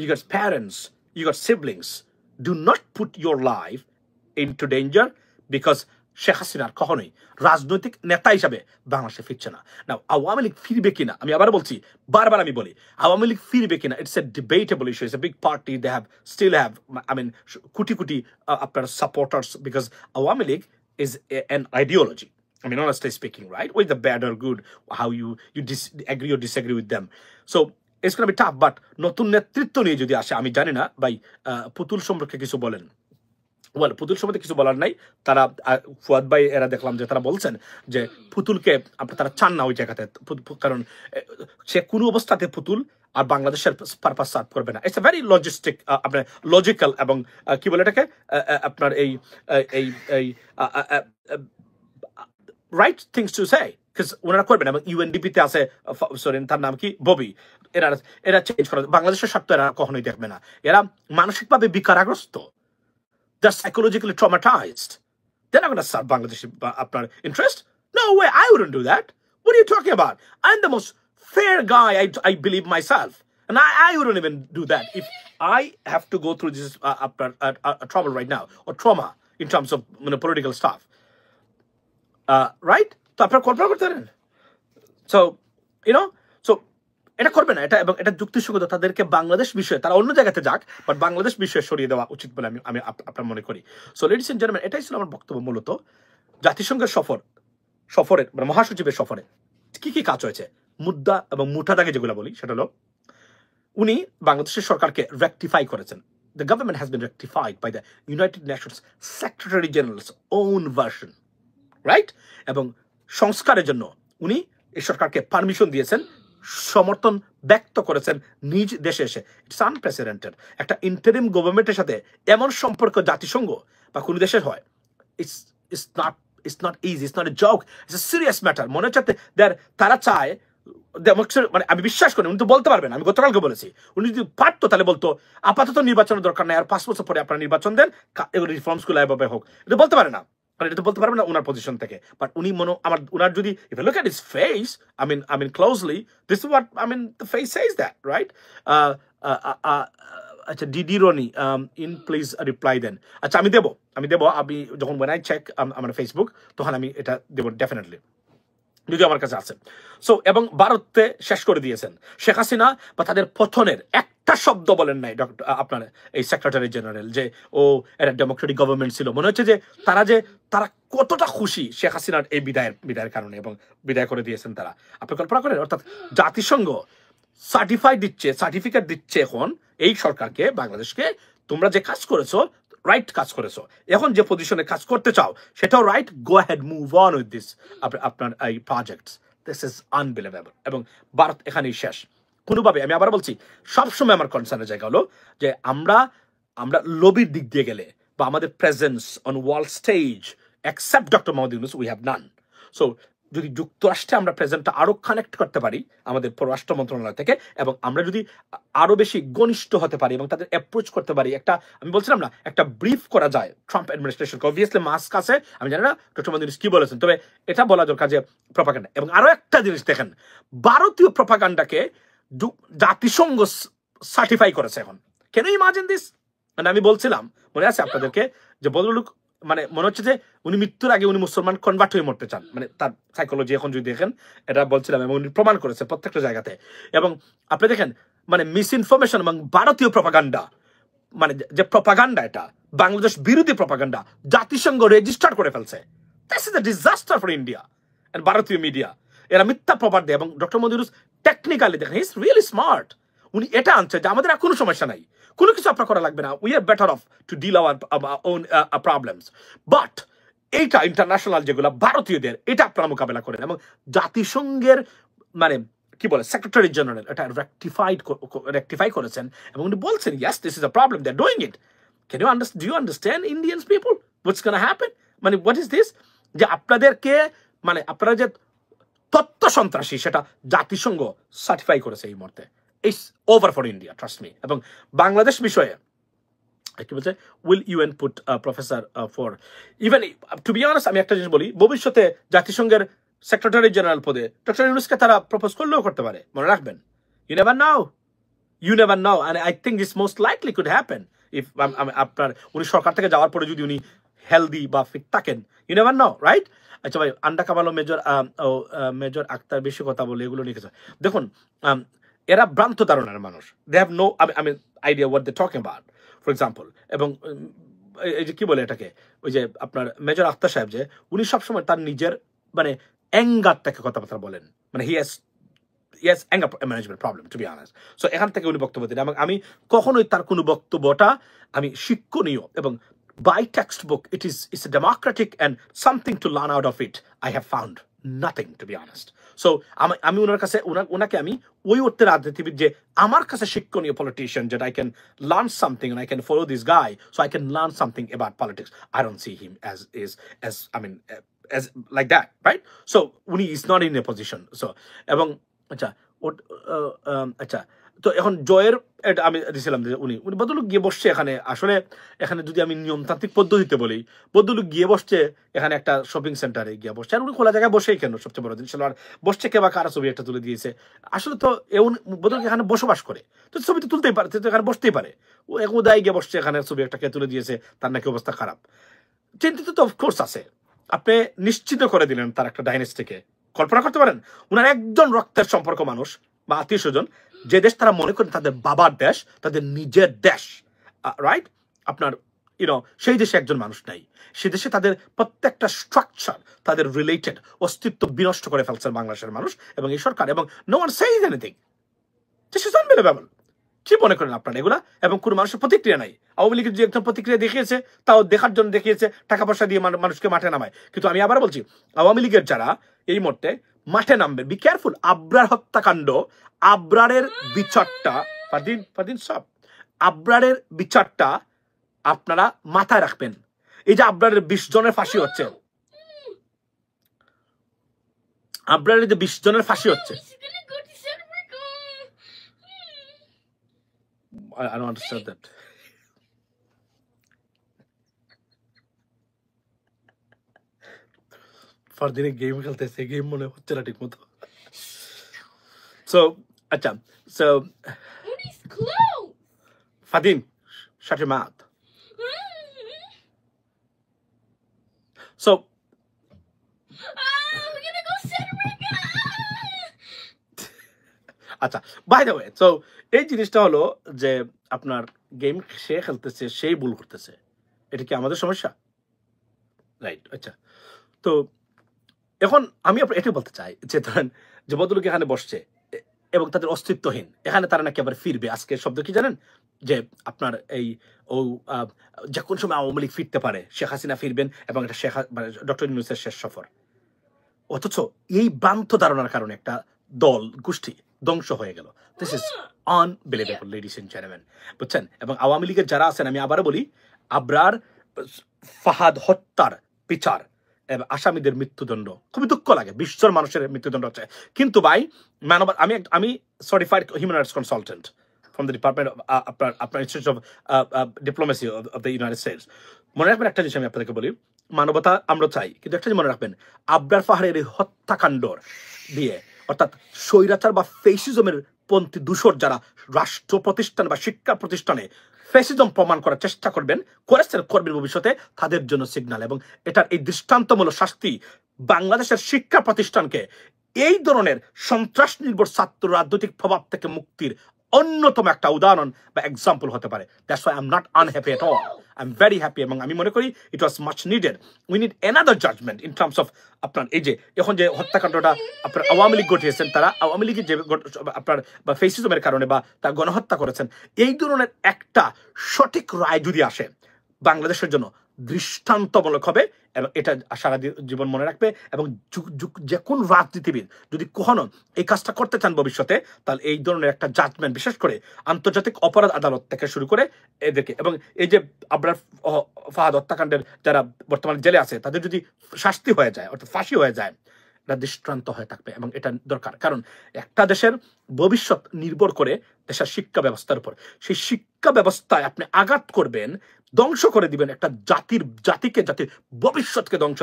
you got parents, you got siblings. Do not put your life into danger because Sheikh হাসিনার কখনোই রাজনৈতিক নেতা হিসাবে বাংলাদেশে ফিরছে না। না, আওয়ামী লীগ ফিরবে কিনা, আমি আবার বলছি, বারবার আমি বলি, আওয়ামী লীগ ফিরবে কিনা, it's a debatable issue. It's a big party, they still have crore আপনার supporters, because Awami League is an ideology. I mean, honestly speaking, right? With the bad or good, how you agree or disagree with them. So it's going to be tough, but নতুন নেতৃত্ব নিয়ে যদি আসে, আমি জানি না ভাই পুতুল সম্পর্কে কিছু বলেন। ওয়েল পুতুল সম্বন্ধে কিছু বলার নাই। তারা ফুয়াদ ভাই এরা দেখলাম যে তারা বলছেন যে পুতুলকে তারা চান না ওই জায়গাতে, কারণ সে কোনো অবস্থাতে পুতুল আর বাংলাদেশের পারপাস সার্ভ করবে না। ইটস এ ভেরি লজিস্টিক, আপনার লজিক্যাল এবং কি বলে এটাকে আপনার এই এই এই রাইট থিংস টু সে, ওনারা করবেন। এবং ইউএনডিপিতে আছে সরি তার নাম কি ববি, এরা চেঞ্জ করে বাংলাদেশের স্বার্থ এরা কখনোই দেখবে না। এরা মানসিকভাবে বিকারগ্রস্ত, they're psychologically traumatized. They're not going to serve Bangladeshi interest. No way, I wouldn't do that. What are you talking about? I'm the most fair guy, I believe myself. And I wouldn't even do that if I have to go through this trouble right now, or trauma in terms of political stuff. Right? So, so এটা করবে না, এটা এবং এটা যুক্তিসঙ্গত। তাদেরকে বাংলাদেশ বিষয়ে তারা অন্য জায়গাতে যাক, বাট বাংলাদেশ বিষয়ে সরিয়ে দেওয়া উচিত বলে আমি আপনার মনে করি। সো লেডিস এন্ড জেন্টলম্যান, এটাই ছিল আমার বক্তব্য। মূলত জাতিসংঘের সফরের মহাসচিবের সফরে কি কি কাজ হয়েছে, মুদ্রা এবং মুঠা দাগে যেগুলো বলি, সেটা হলো উনি বাংলাদেশের সরকারকে রেকটিফাই করেছেন। The government has been rectified by the United Nations Secretary General's own version, right? এবং সংস্কারের জন্য উনি এই সরকারকে পারমিশন দিয়েছেন, সমর্থন ব্যক্ত করেছেন নিজ দেশে এসে। It's unprecedented. একটা ইন্টারিম গভর্নমেন্টের সাথে এমন সম্পর্ক জাতিসংঘ বা কোনো দেশের হয়, it's not easy, it's not a joke, it's a serious matter. মনে হচ্ছে তারা চায়, মানে আমি বিশ্বাস করি উনি তো বলতে পারবেন, আমি গতকালকে বলেছি, উনি যদি পারতো তাহলে বলতো আপাতত নির্বাচনের দরকার নেই, আর 5 বছর পরে আপনারা নির্বাচন দেন, এগুলো রিফর্মস গুলো এভাবে হোক। এটা বলতে পারে না, এটা তো বলতে পারবে না ওনার পজিশন থেকে। বাট উনি ওনার যদি if you look at his face, I mean closely, this is what the face says that, right? আচ্ছা ডিডি রনি ইন প্লিজ রিপ্লাই দেন। আচ্ছা আমি দেবো আমি যখন when I check আমার ফেসবুক, তখন আমি এটা দেবো ডেফিনেটলি, যদি আমার কাছে আছে। সো এবং ভারতে শেষ করে দিয়েছেন শেখ হাসিনা, বা তাদের পতনের একটা শব্দ বলেন নাই আপনার এই সেক্রেটারি জেনারেল, যে ও এটা ডেমোক্রেটিক গভর্নমেন্ট ছিল। মনে হচ্ছে যে তারা কতটা খুশি শেখ হাসিনার এই বিদায়ের কারণে, এবং বিদায় করে দিয়েছেন তারা। আপনি কল্পনা করেন, অর্থাৎ জাতিসংঘ সার্টিফিকেট দিচ্ছে এখন এই সরকারকে, বাংলাদেশকে, তোমরা যে কাজ করেছো রাইট কাজ করেছো, এখন যে পজিশনে কাজ করতে চাও সেটাও right, go head move on with this আপনার এই প্রজেক্টস। This is unbelievable. এবং ভারত এখানেই শেষ। কোনোভাবে আমি আবার বলছি, সবসময় আমার কনসার্নের জায়গা হলো যে আমরা লবির দিক দিয়ে গেলে, বা আমাদের presence on world stage, except doctor Mohammad Yunus, we have naan. So যদি যুক্তরাষ্ট্রে আমরা প্রেজেন্টটা আরো কানেক্ট করতে পারি আমাদের পররাষ্ট্র মন্ত্রণালয় থেকে, এবং আমরা যদি আরো বেশি ঘনিষ্ঠ হতে পারি এবং তাদের অ্যাপ্রোচ করতে পারি, আমি বলছিলাম না, একটা ব্রিফ করা যায় ট্রাম্প অ্যাডমিনিস্ট্রেশনকে। অবভিয়াসলি মাস্ক আছে, আমি জানি না ডক্টর মোহাম্মদ ইউনূস কি বলেছেন, তবে এটা বলা দরকার যে প্রপাগান্ডা। এবং আরো একটা জিনিস দেখেন, ভারতীয় প্রপাগান্ডাকে জাতিসংঘ সার্টিফাই করেছে এখন। কেন ইমাজিন দিস? মানে আমি বলছিলাম, মনে আছে আপনাদেরকে, যে বদলুক মানে মনে হচ্ছে যে উনি মৃত্যুর আগে উনি মুসলমান কনভার্ট হয়ে মরতে চান, মানে তার সাইকোলজি এখন যদি দেখেন, এটা বলছিলাম, এবং উনি প্রমাণ করেছে প্রত্যেকটা জায়গাতে। এবং আপনি দেখেন, মানে মিস ইনফরমেশন এবং ভারতীয় প্রপাগান্ডা, মানে যে প্রপাগান্ডা, এটা বাংলাদেশ বিরোধী প্রপাগান্ডা জাতিসংঘ রেজিস্টার করে ফেলছে। This is a disaster for India and ভারতীয় মিডিয়া। এরা মিথ্যা প্রপার দেয়। এবং ডক্টর মোহাম্মদ ইউনূস টেকনিক্যালি দেখেন, হি ইজ রিয়েলি স্মার্ট। উনি এটা আনছে যে আমাদের আর কোনো সমস্যা নাই, কোনো কিছু আপনার করা লাগবে না, we are better off to deal our own problems. But এইটা ইন্টারন্যাশনাল যেগুলো ভারতীয়দের, এটা আপনারা মোকাবেলা করেন। এবং জাতিসংঘের মানে কি বলে সেক্রেটারি জেনারেল এটা রেকটিফাই করেছেন, এবং উনি বলছেন yes this is a problem, they are doing it. Can you understand Indians people what's gonna happen? মানে হোয়াট ইজ দিস, যে আপনাদেরকে, মানে আপনারা যে তথ্য সন্ত্রাসী, সেটা জাতিসংঘ সার্টিফাই করেছে এই মুহূর্তে। It's over for India, trust me. এবং বাংলাদেশ বিষয়ে কি বলছে, will UN put professor for even, to be honest আমি একটা জিনিস বলি, ভবিষ্যতে জাতিসংঘের সেক্রেটারি জেনারেল পদে ডক্টর ইউনূসকে তারা প্রপোজ করলেও করতে পারে, মনে রাখবেন। You never now and I think this most likely could happen if আপনার উনি সরকার থেকে যাওয়ার পরে যদি উনি হেলদি বা ফিট থাকেন, ইউ নেভার নো, রাইট? আচ্ছা ভাই, আন্ডা কামালো মেজর আক্তার বেশি কথা বলে, এগুলো নিয়ে কিছু দেখুন, এরা ভ্রান্ত ধারণার মানুষ। They have no idea what they talking about, for example. এবং এই যে কি বলে এটাকে, ওই যে আপনার মেজর আক্তার সাহেব, যে উনি সবসময় তার নিজের মানে অ্যাঙ্গার থেকে কথাবার্তা বলেন, মানে he has anger management problem, to be honest. So এখান থেকে উনি বক্তব্য দিন, এবং আমি কখনোই তার কোনো বক্তব্যটা আমি শিক্ষণীয় এবং by textbook, it's a democratic and something to learn out of it. I have found nothing, to be honest. So আমি ওনার কাছে ওনাকে আমি ওই অর্থে রাজনীতিবিদ যে আমার কাছে শিক্ষণীয় politician that I can learn something and I can follow this guy so I can learn something about politics. I don't see him as I mean as like that, right? So উনি is not in a position. So এবং আচ্ছা আচ্ছা তো এখন জয়ের আমি দিছিলাম যে উনি ভদ্রলোক গিয়ে বসছে এখানে আসলে এখানে যদি আমি নিয়মতান্ত্রিক পদ্ধতিতে বলি ভদ্রলোক গিয়ে বসছে এখানে একটা শপিং সেন্টারে গিয়ে বসছে আর উনি খোলা জায়গায় বসেই কেন সবচেয়ে বড় জিনিস আর বসছে কে বা কারা ছবি একটা তুলে দিয়েছে আসলে তো ভদ্রলোক এখানে বসবাস করে তো ছবি তো তুলতেই পারে তো এখানে বসতেই পারে ও এক উদয় গিয়ে বসছে এখানে ছবি একটা কে তুলে দিয়েছে তার নাকি অবস্থা খারাপ চিন্তিত তো অফকোর্স আছে আপনি নিশ্চিত করে দিলেন তার একটা ডাইনেস্টিকে কল্পনা করতে পারেন উনার একজন রক্তের সম্পর্ক মানুষ বা আত্মীয় স্বজন যে দেশ তারা মনে করেন তাদের বাবার দেশ তাদের নিজের দেশ রাইট আপনার সেই দেশে একজন মানুষ নাই সে দেশে তাদের প্রত্যেকটা স্ট্রাকচার তাদের রিলেটেড অস্তিত্ব বিনষ্ট করে ফেলছেন বাংলাদেশের মানুষ এবং এই সরকার এবং no one says anything this is unbelievable কি মনে করেন আপনারা এগুলা এবং কোনো মানুষের প্রতিক্রিয়া নাই আওয়ামী লীগের যে একজন প্রতিক্রিয়া দেখিয়েছে তাও দেখার জন্য দেখিয়েছে টাকা পয়সা দিয়ে মানুষকে মাঠে নামায় কিন্তু আমি আবার বলছি আওয়ামী লীগের যারা এই মুহূর্তে মাঠে নামবে বি কেয়ারফুল আবরার হত্যাকাণ্ড আবরারের বিচারটা ফাদিন সব আবরারের বিচারটা আপনারা মাথায় রাখবেন এই যে আবরারের 20 জনের ফাঁসি হচ্ছে আবরারের যে 20 জনের ফাঁসি হচ্ছে I don't understand that. ফারদিনে গেম খেলতেছে গেম মনে হচ্ছে না ঠিক মতো so আচ্ছা so Fardin shut your mouth so আচ্ছা বাই দ্য ওয়ে সো এই জিনিসটা হলো যে আপনার গেম সে খেলতেছে সেই ভুল করতেছে এটা কি আমাদের সমস্যা রাইট আচ্ছা তো এখন আমি এটা বলতে চাই যে ধরেন যে ভদ্রলোক এখানে বসছে এবং তাদের অস্তিত্বহীন এখানে তারা নাকি আবার ফিরবে আজকে শব্দ কি জানেন যে আপনার এই যে কোন সময় আওয়ামী লীগ ফিরতে পারে শেখ হাসিনা ফিরবেন এবং এটা ডক্টর ইউনূসের শেষ সফর অথচ এই ভ্রান্ত ধারণার কারণে একটা দল গোষ্ঠী ধ্বংস হয়ে গেল this is unbelievable ladies and gentleman বুঝছেন এবং আওয়ামী লীগের যারা আছেন আমি আবারও বলি আবরার ফাহাদ হত্যার বিচার এবং আসামিদের মৃত্যুদণ্ড খুবই দুঃখ লাগে 20 জন মানুষের মৃত্যুদণ্ড হচ্ছে কিন্তু ভাই আমি certified human rights consultant from the Department of আপনার Institute of Diplomacy of the United States মনে রাখবেন একটা জিনিস আমি আপনাদেরকে বলি মানবতা আমরা চাই কিন্তু একটা জিনিস মনে রাখবেন আবরার ফাহাদের এই হত্যাকাণ্ডর দিয়ে অর্থাৎ স্বৈরাচার বা ফেসিজমের পন্থী দূষর যারা রাষ্ট্র প্রতিষ্ঠান বা শিক্ষা প্রতিষ্ঠানে ফেসিজম প্রমাণ করার চেষ্টা করবেন করবেন ভবিষ্যতে তাদের জন্য সিগন্যাল এবং এটার এই দৃষ্টান্তমূলক শাস্তি বাংলাদেশের শিক্ষা প্রতিষ্ঠানকে এই ধরনের সন্ত্রাস নির্ভর ছাত্র রাজনৈতিক প্রভাব থেকে মুক্তির অন্যতম একটা উদাহরণ বা এক্সাম্পল হতে পারে that's why I am not unhappy at all I am very happy এবং আমি মনে করি it was much needed we need another judgement in terms of আপনার এই যে এখন যে হত্যাকাণ্ডটা আপনার আওয়ামী লীগ ঘটিয়েছেন তারা আওয়ামী লীগের যে আপনার বা ফেসিজমের কারণে বা তার গণহত্যা করেছেন এই ধরনের একটা সঠিক রায় যদি আসে বাংলাদেশের জন্য দৃষ্টান্তমূলক হবে এবং এটা সারা জীবন মনে রাখবে এবং যে কোন রাজনীতিবিদ যদি কখনো এই কাজটা করতে চান ভবিষ্যতে তাহলে এই ধরনের একটা জাজমেন্ট বিশেষ করে আন্তর্জাতিক অপরাধ আদালত থেকে শুরু করে এদেরকে এবং এই যে আবরার ফাহাদ হত্যাকাণ্ডের যারা বর্তমানে জেলে আছে তাদের যদি শাস্তি হয়ে যায় অর্থাৎ ফাঁসি হয়ে যায় এটা দৃষ্টান্ত হয়ে থাকবে এবং এটা দরকার কারণ একটা দেশের ভবিষ্যৎ নির্ভর করে দেশের শিক্ষা ব্যবস্থার উপর সেই শিক্ষা ব্যবস্থায় আপনি আঘাত করবেন ধ্বংস করে দিবেন একটা জাতির ভবিষ্যৎকে ধ্বংস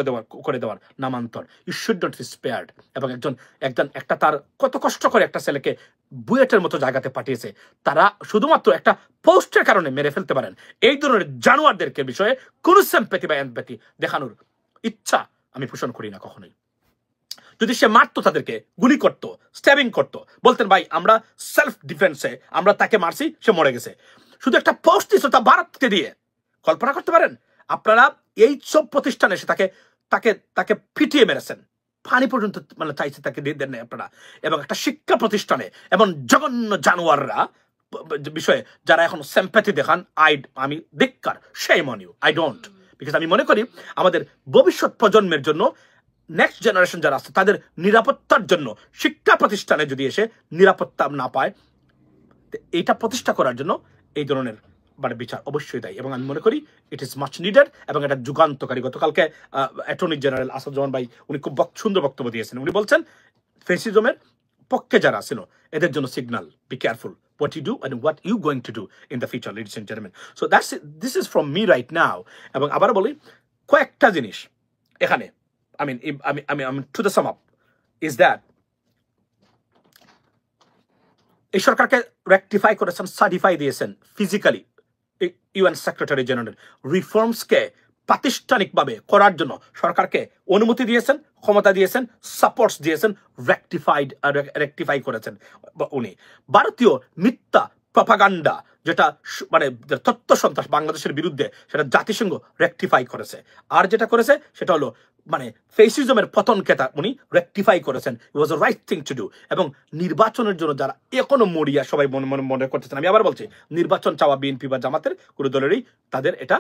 করে দেওয়ার নামান্তর you should not be spared এবং একটা তার কত কষ্ট করে একটা ছেলেকে বুয়েটের মতো জায়গাতে পাঠিয়েছে তারা শুধুমাত্র একটা পোস্টের কারণে মেরে ফেলতে পারেন এই ধরনের জানোয়ারদেরকে বিষয়ে কোনো সিম্প্যাথি বা এমপ্যাথি দেখানোর ইচ্ছা আমি পোষণ করি না কখনোই যদি সে মারতো তাদেরকে গুলি করতো স্ট্যাবিং করতো বলতেন ভাই আমরা সেলফ ডিফেন্সে আমরা তাকে মারছি সে মরে গেছে শুধু একটা পোস্ট দিয়েছে তা ভারতকে দিয়ে কল্পনা করতে পারেন আপনারা এই সব প্রতিষ্ঠানে এসে তাকে পিটিয়ে মেরেছেন পানি পর্যন্ত মানে চাইছে তাকে দিয়ে দেন নাই আপনারা এবং একটা শিক্ষা প্রতিষ্ঠানে এবং জঘন্য জানোয়াররা বিষয়ে যারা এখন সিম্প্যাথি দেখান, আমি ধিক্কার, shame on you, I don't, because আমি মনে করি আমাদের ভবিষ্যৎ প্রজন্মের জন্য, নেক্সট জেনারেশন যারা আছে তাদের নিরাপত্তার জন্য শিক্ষা প্রতিষ্ঠানে যদি এসে নিরাপত্তা না পায়, এইটা প্রতিষ্ঠা করার জন্য এই ধরনের মানে বিচার অবশ্যই দেয়, এবং আমি মনে করি ইট ইজ মাচ নিডেড এবং এটা যুগান্তকারী। গতকালকে অ্যাটর্নি জেনারেল আসাদুজ্জামান ভাই উনি খুব সুন্দর বক্তব্য দিয়েছেন। উনি বলছেন ফেসিজমের পক্ষে যারা ছিল এদের জন্য signal, be careful what you do and what you going to do in the future, ladies and gentlemen. So that's it. This is from me right now. এবং আবার বলি কয়েকটা জিনিস এখানে, I mean to the sum up is that এই সরকারকে rectify করেছেন, certify দিয়েছেন ফিজিক্যালি ইউএন সেক্রেটারি জেনারেল, রিফর্মসকে প্রাতিষ্ঠানিকভাবে করার জন্য সরকারকে অনুমতি দিয়েছেন, ক্ষমতা দিয়েছেন, সাপোর্টস দিয়েছেন, রেকটিফাই করেছেন উনি। ভারতীয় মিথ্যা প্রপাগান্ডা যেটা মানে তথ্য সন্ত্রাস বাংলাদেশের বিরুদ্ধে, সেটা জাতিসংঘ রেকটিফাই করেছে। আর যেটা করেছে সেটা হলো মানে ফেসিজমের পতনকে উনি রেকটিফাই করেছেন। It was the right thing to do. এবং নির্বাচনের জন্য যারা এখনো মরিয়া সবাই মনে করতেছেন, আমি আবার বলছি, নির্বাচন চাওয়া বিএনপি বা জামাতের কোনো দলেরই তাদের এটা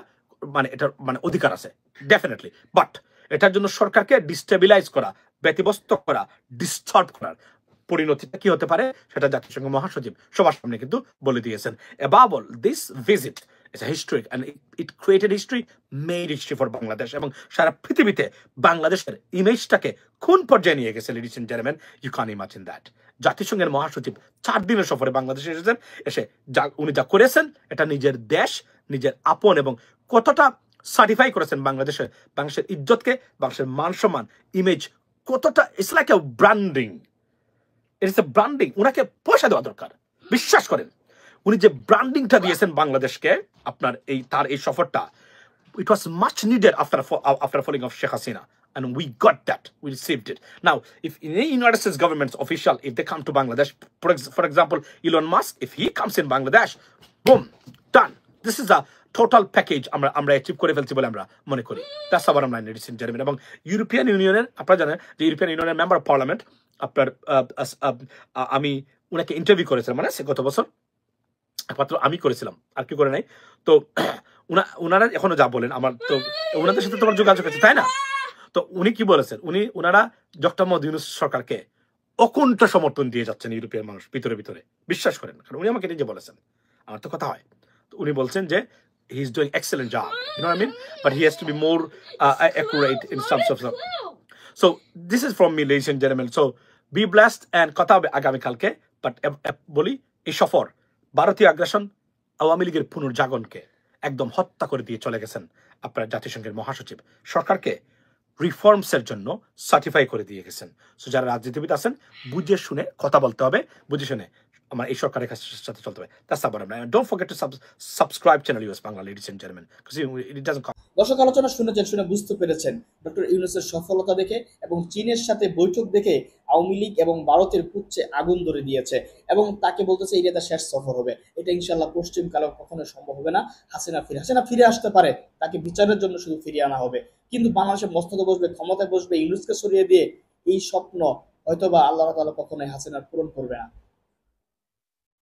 মানে অধিকার আছে ডেফিনেটলি, বাট এটার জন্য সরকারকে ডিস্টেবিলাইজ করা, ব্যতিব্যস্ত করা, ডিস্টার্ব করার পরিণতিটা কি হতে পারে সেটা জাতিসংঘ মহাসচিব সবার সামনে কিন্তু বলে দিয়েছেন। Above all, this visit is a historic and it created history, made history for Bangladesh, এবং সারা পৃথিবীতে বাংলাদেশের ইমেজটাকে কোন পর্যায়ে নিয়ে গেছে, ladies and gentlemen, you can't imagine that. জাতিসংঘের মহাসচিব 4 দিনের সফরে বাংলাদেশে এসেছেন, এসে উনি যা করেছেন এটা নিজের দেশ, নিজের আপন, এবং কতটা সার্টিফাই করেছেন বাংলাদেশের ইজ্জতকে, বাংলাদেশের মান সম্মান, ইমেজ কতটা, it's like a branding, it's a branding. উনাকে পয়সা দেওয়া দরকার, বিশ্বাস করেন উনি যে ব্র্যান্ডিংটা দিয়েছেন বাংলাদেশকে, আপনার তার এই সফরটা, it was much needed after falling of Sheikh Hasina, and we got that, we received it. Now if in any United States government's official, if they come to Bangladesh, for example Elon Musk, if he comes in Bangladesh, boom, done, this is a total package আমরা achieve করে ফেলছি বলে আমরা মনে করি। That's our আমরা ladies and gentleman. এবং European ইউনিয়নের, আপনারা জানেন যে ইউরোপিয়ান ইউনিয়নের মেম্বার অফ পার্লামেন্ট, আপনার আমি উনাকে ইন্টারভিউ করেছিলাম, মানে গত বছর একমাত্র আমি করেছিলাম, আর কি করে নাই। তো উনারা এখনো যা বলেন, আমার তো ওনাদের সাথে তোমার যোগাযোগ আছে তাই না, তো উনি কি বলেছেন, উনারা ডক্টর মোহাম্মদ ইউনূস সরকারকে অকুণ্ঠ সমর্থন দিয়ে যাচ্ছেন ইউরোপিয়ান মানুষ ভিতরে ভিতরে, বিশ্বাস করেন, কারণ উনি আমাকে নিজে বলেছেন, আমার তো কথা হয়। তো উনি বলছেন যে he is doing excellent job, you know what I mean, but he has to be more accurate in some stuff. So this is from me, ladies and gentlemen, so be blessed, and কথা হবে আগামী কালকে। But বলি এই সফর ভারতীয় আগ্রাসন, আওয়ামী লীগের পুনর্জাগরণকে একদম হত্যা করে দিয়ে চলে গেছেন আপনার জাতিসংঘের মহাসচিব, সরকারকে রিফর্মসের জন্য সার্টিফাই করে দিয়ে গেছেন। সো যারা রাজনীতিবিদ আছেন বুঝে শুনে কথা বলতে হবে, বুঝে শুনে আমার এই সরকারের সাথে চলতে হবে। That's about it. And don't forget to subscribe channel US Bangla, ladies and gentlemen, because it doesn't come. দর্শক আলোচনা শুনে বুঝতে পেরেছেন ডক্টর ইউনূসের সফলতা দেখে এবং চীনের সাথে বৈঠক দেখে আওয়ামী লীগ এবং ভারতের পুচ্ছে আগুন ধরে দিয়েছে, এবং তাকে বলতেছে এটা তার শেষ সফর হবে। এটা ইনশাল্লাহ পশ্চিমকালে কখনো সম্ভব হবে না। হাসিনা ফিরে আসতে পারে, তাকে বিচারের জন্য শুধু ফিরিয়ে আনা হবে, কিন্তু বাংলাদেশের মস্তকে বসবে, ক্ষমতায় বসবে, ইউনূসকে সরিয়ে দিয়ে এই স্বপ্ন হয়তোবা আল্লাহ তাআলা কখনোই হাসিনার পূরণ করবে না।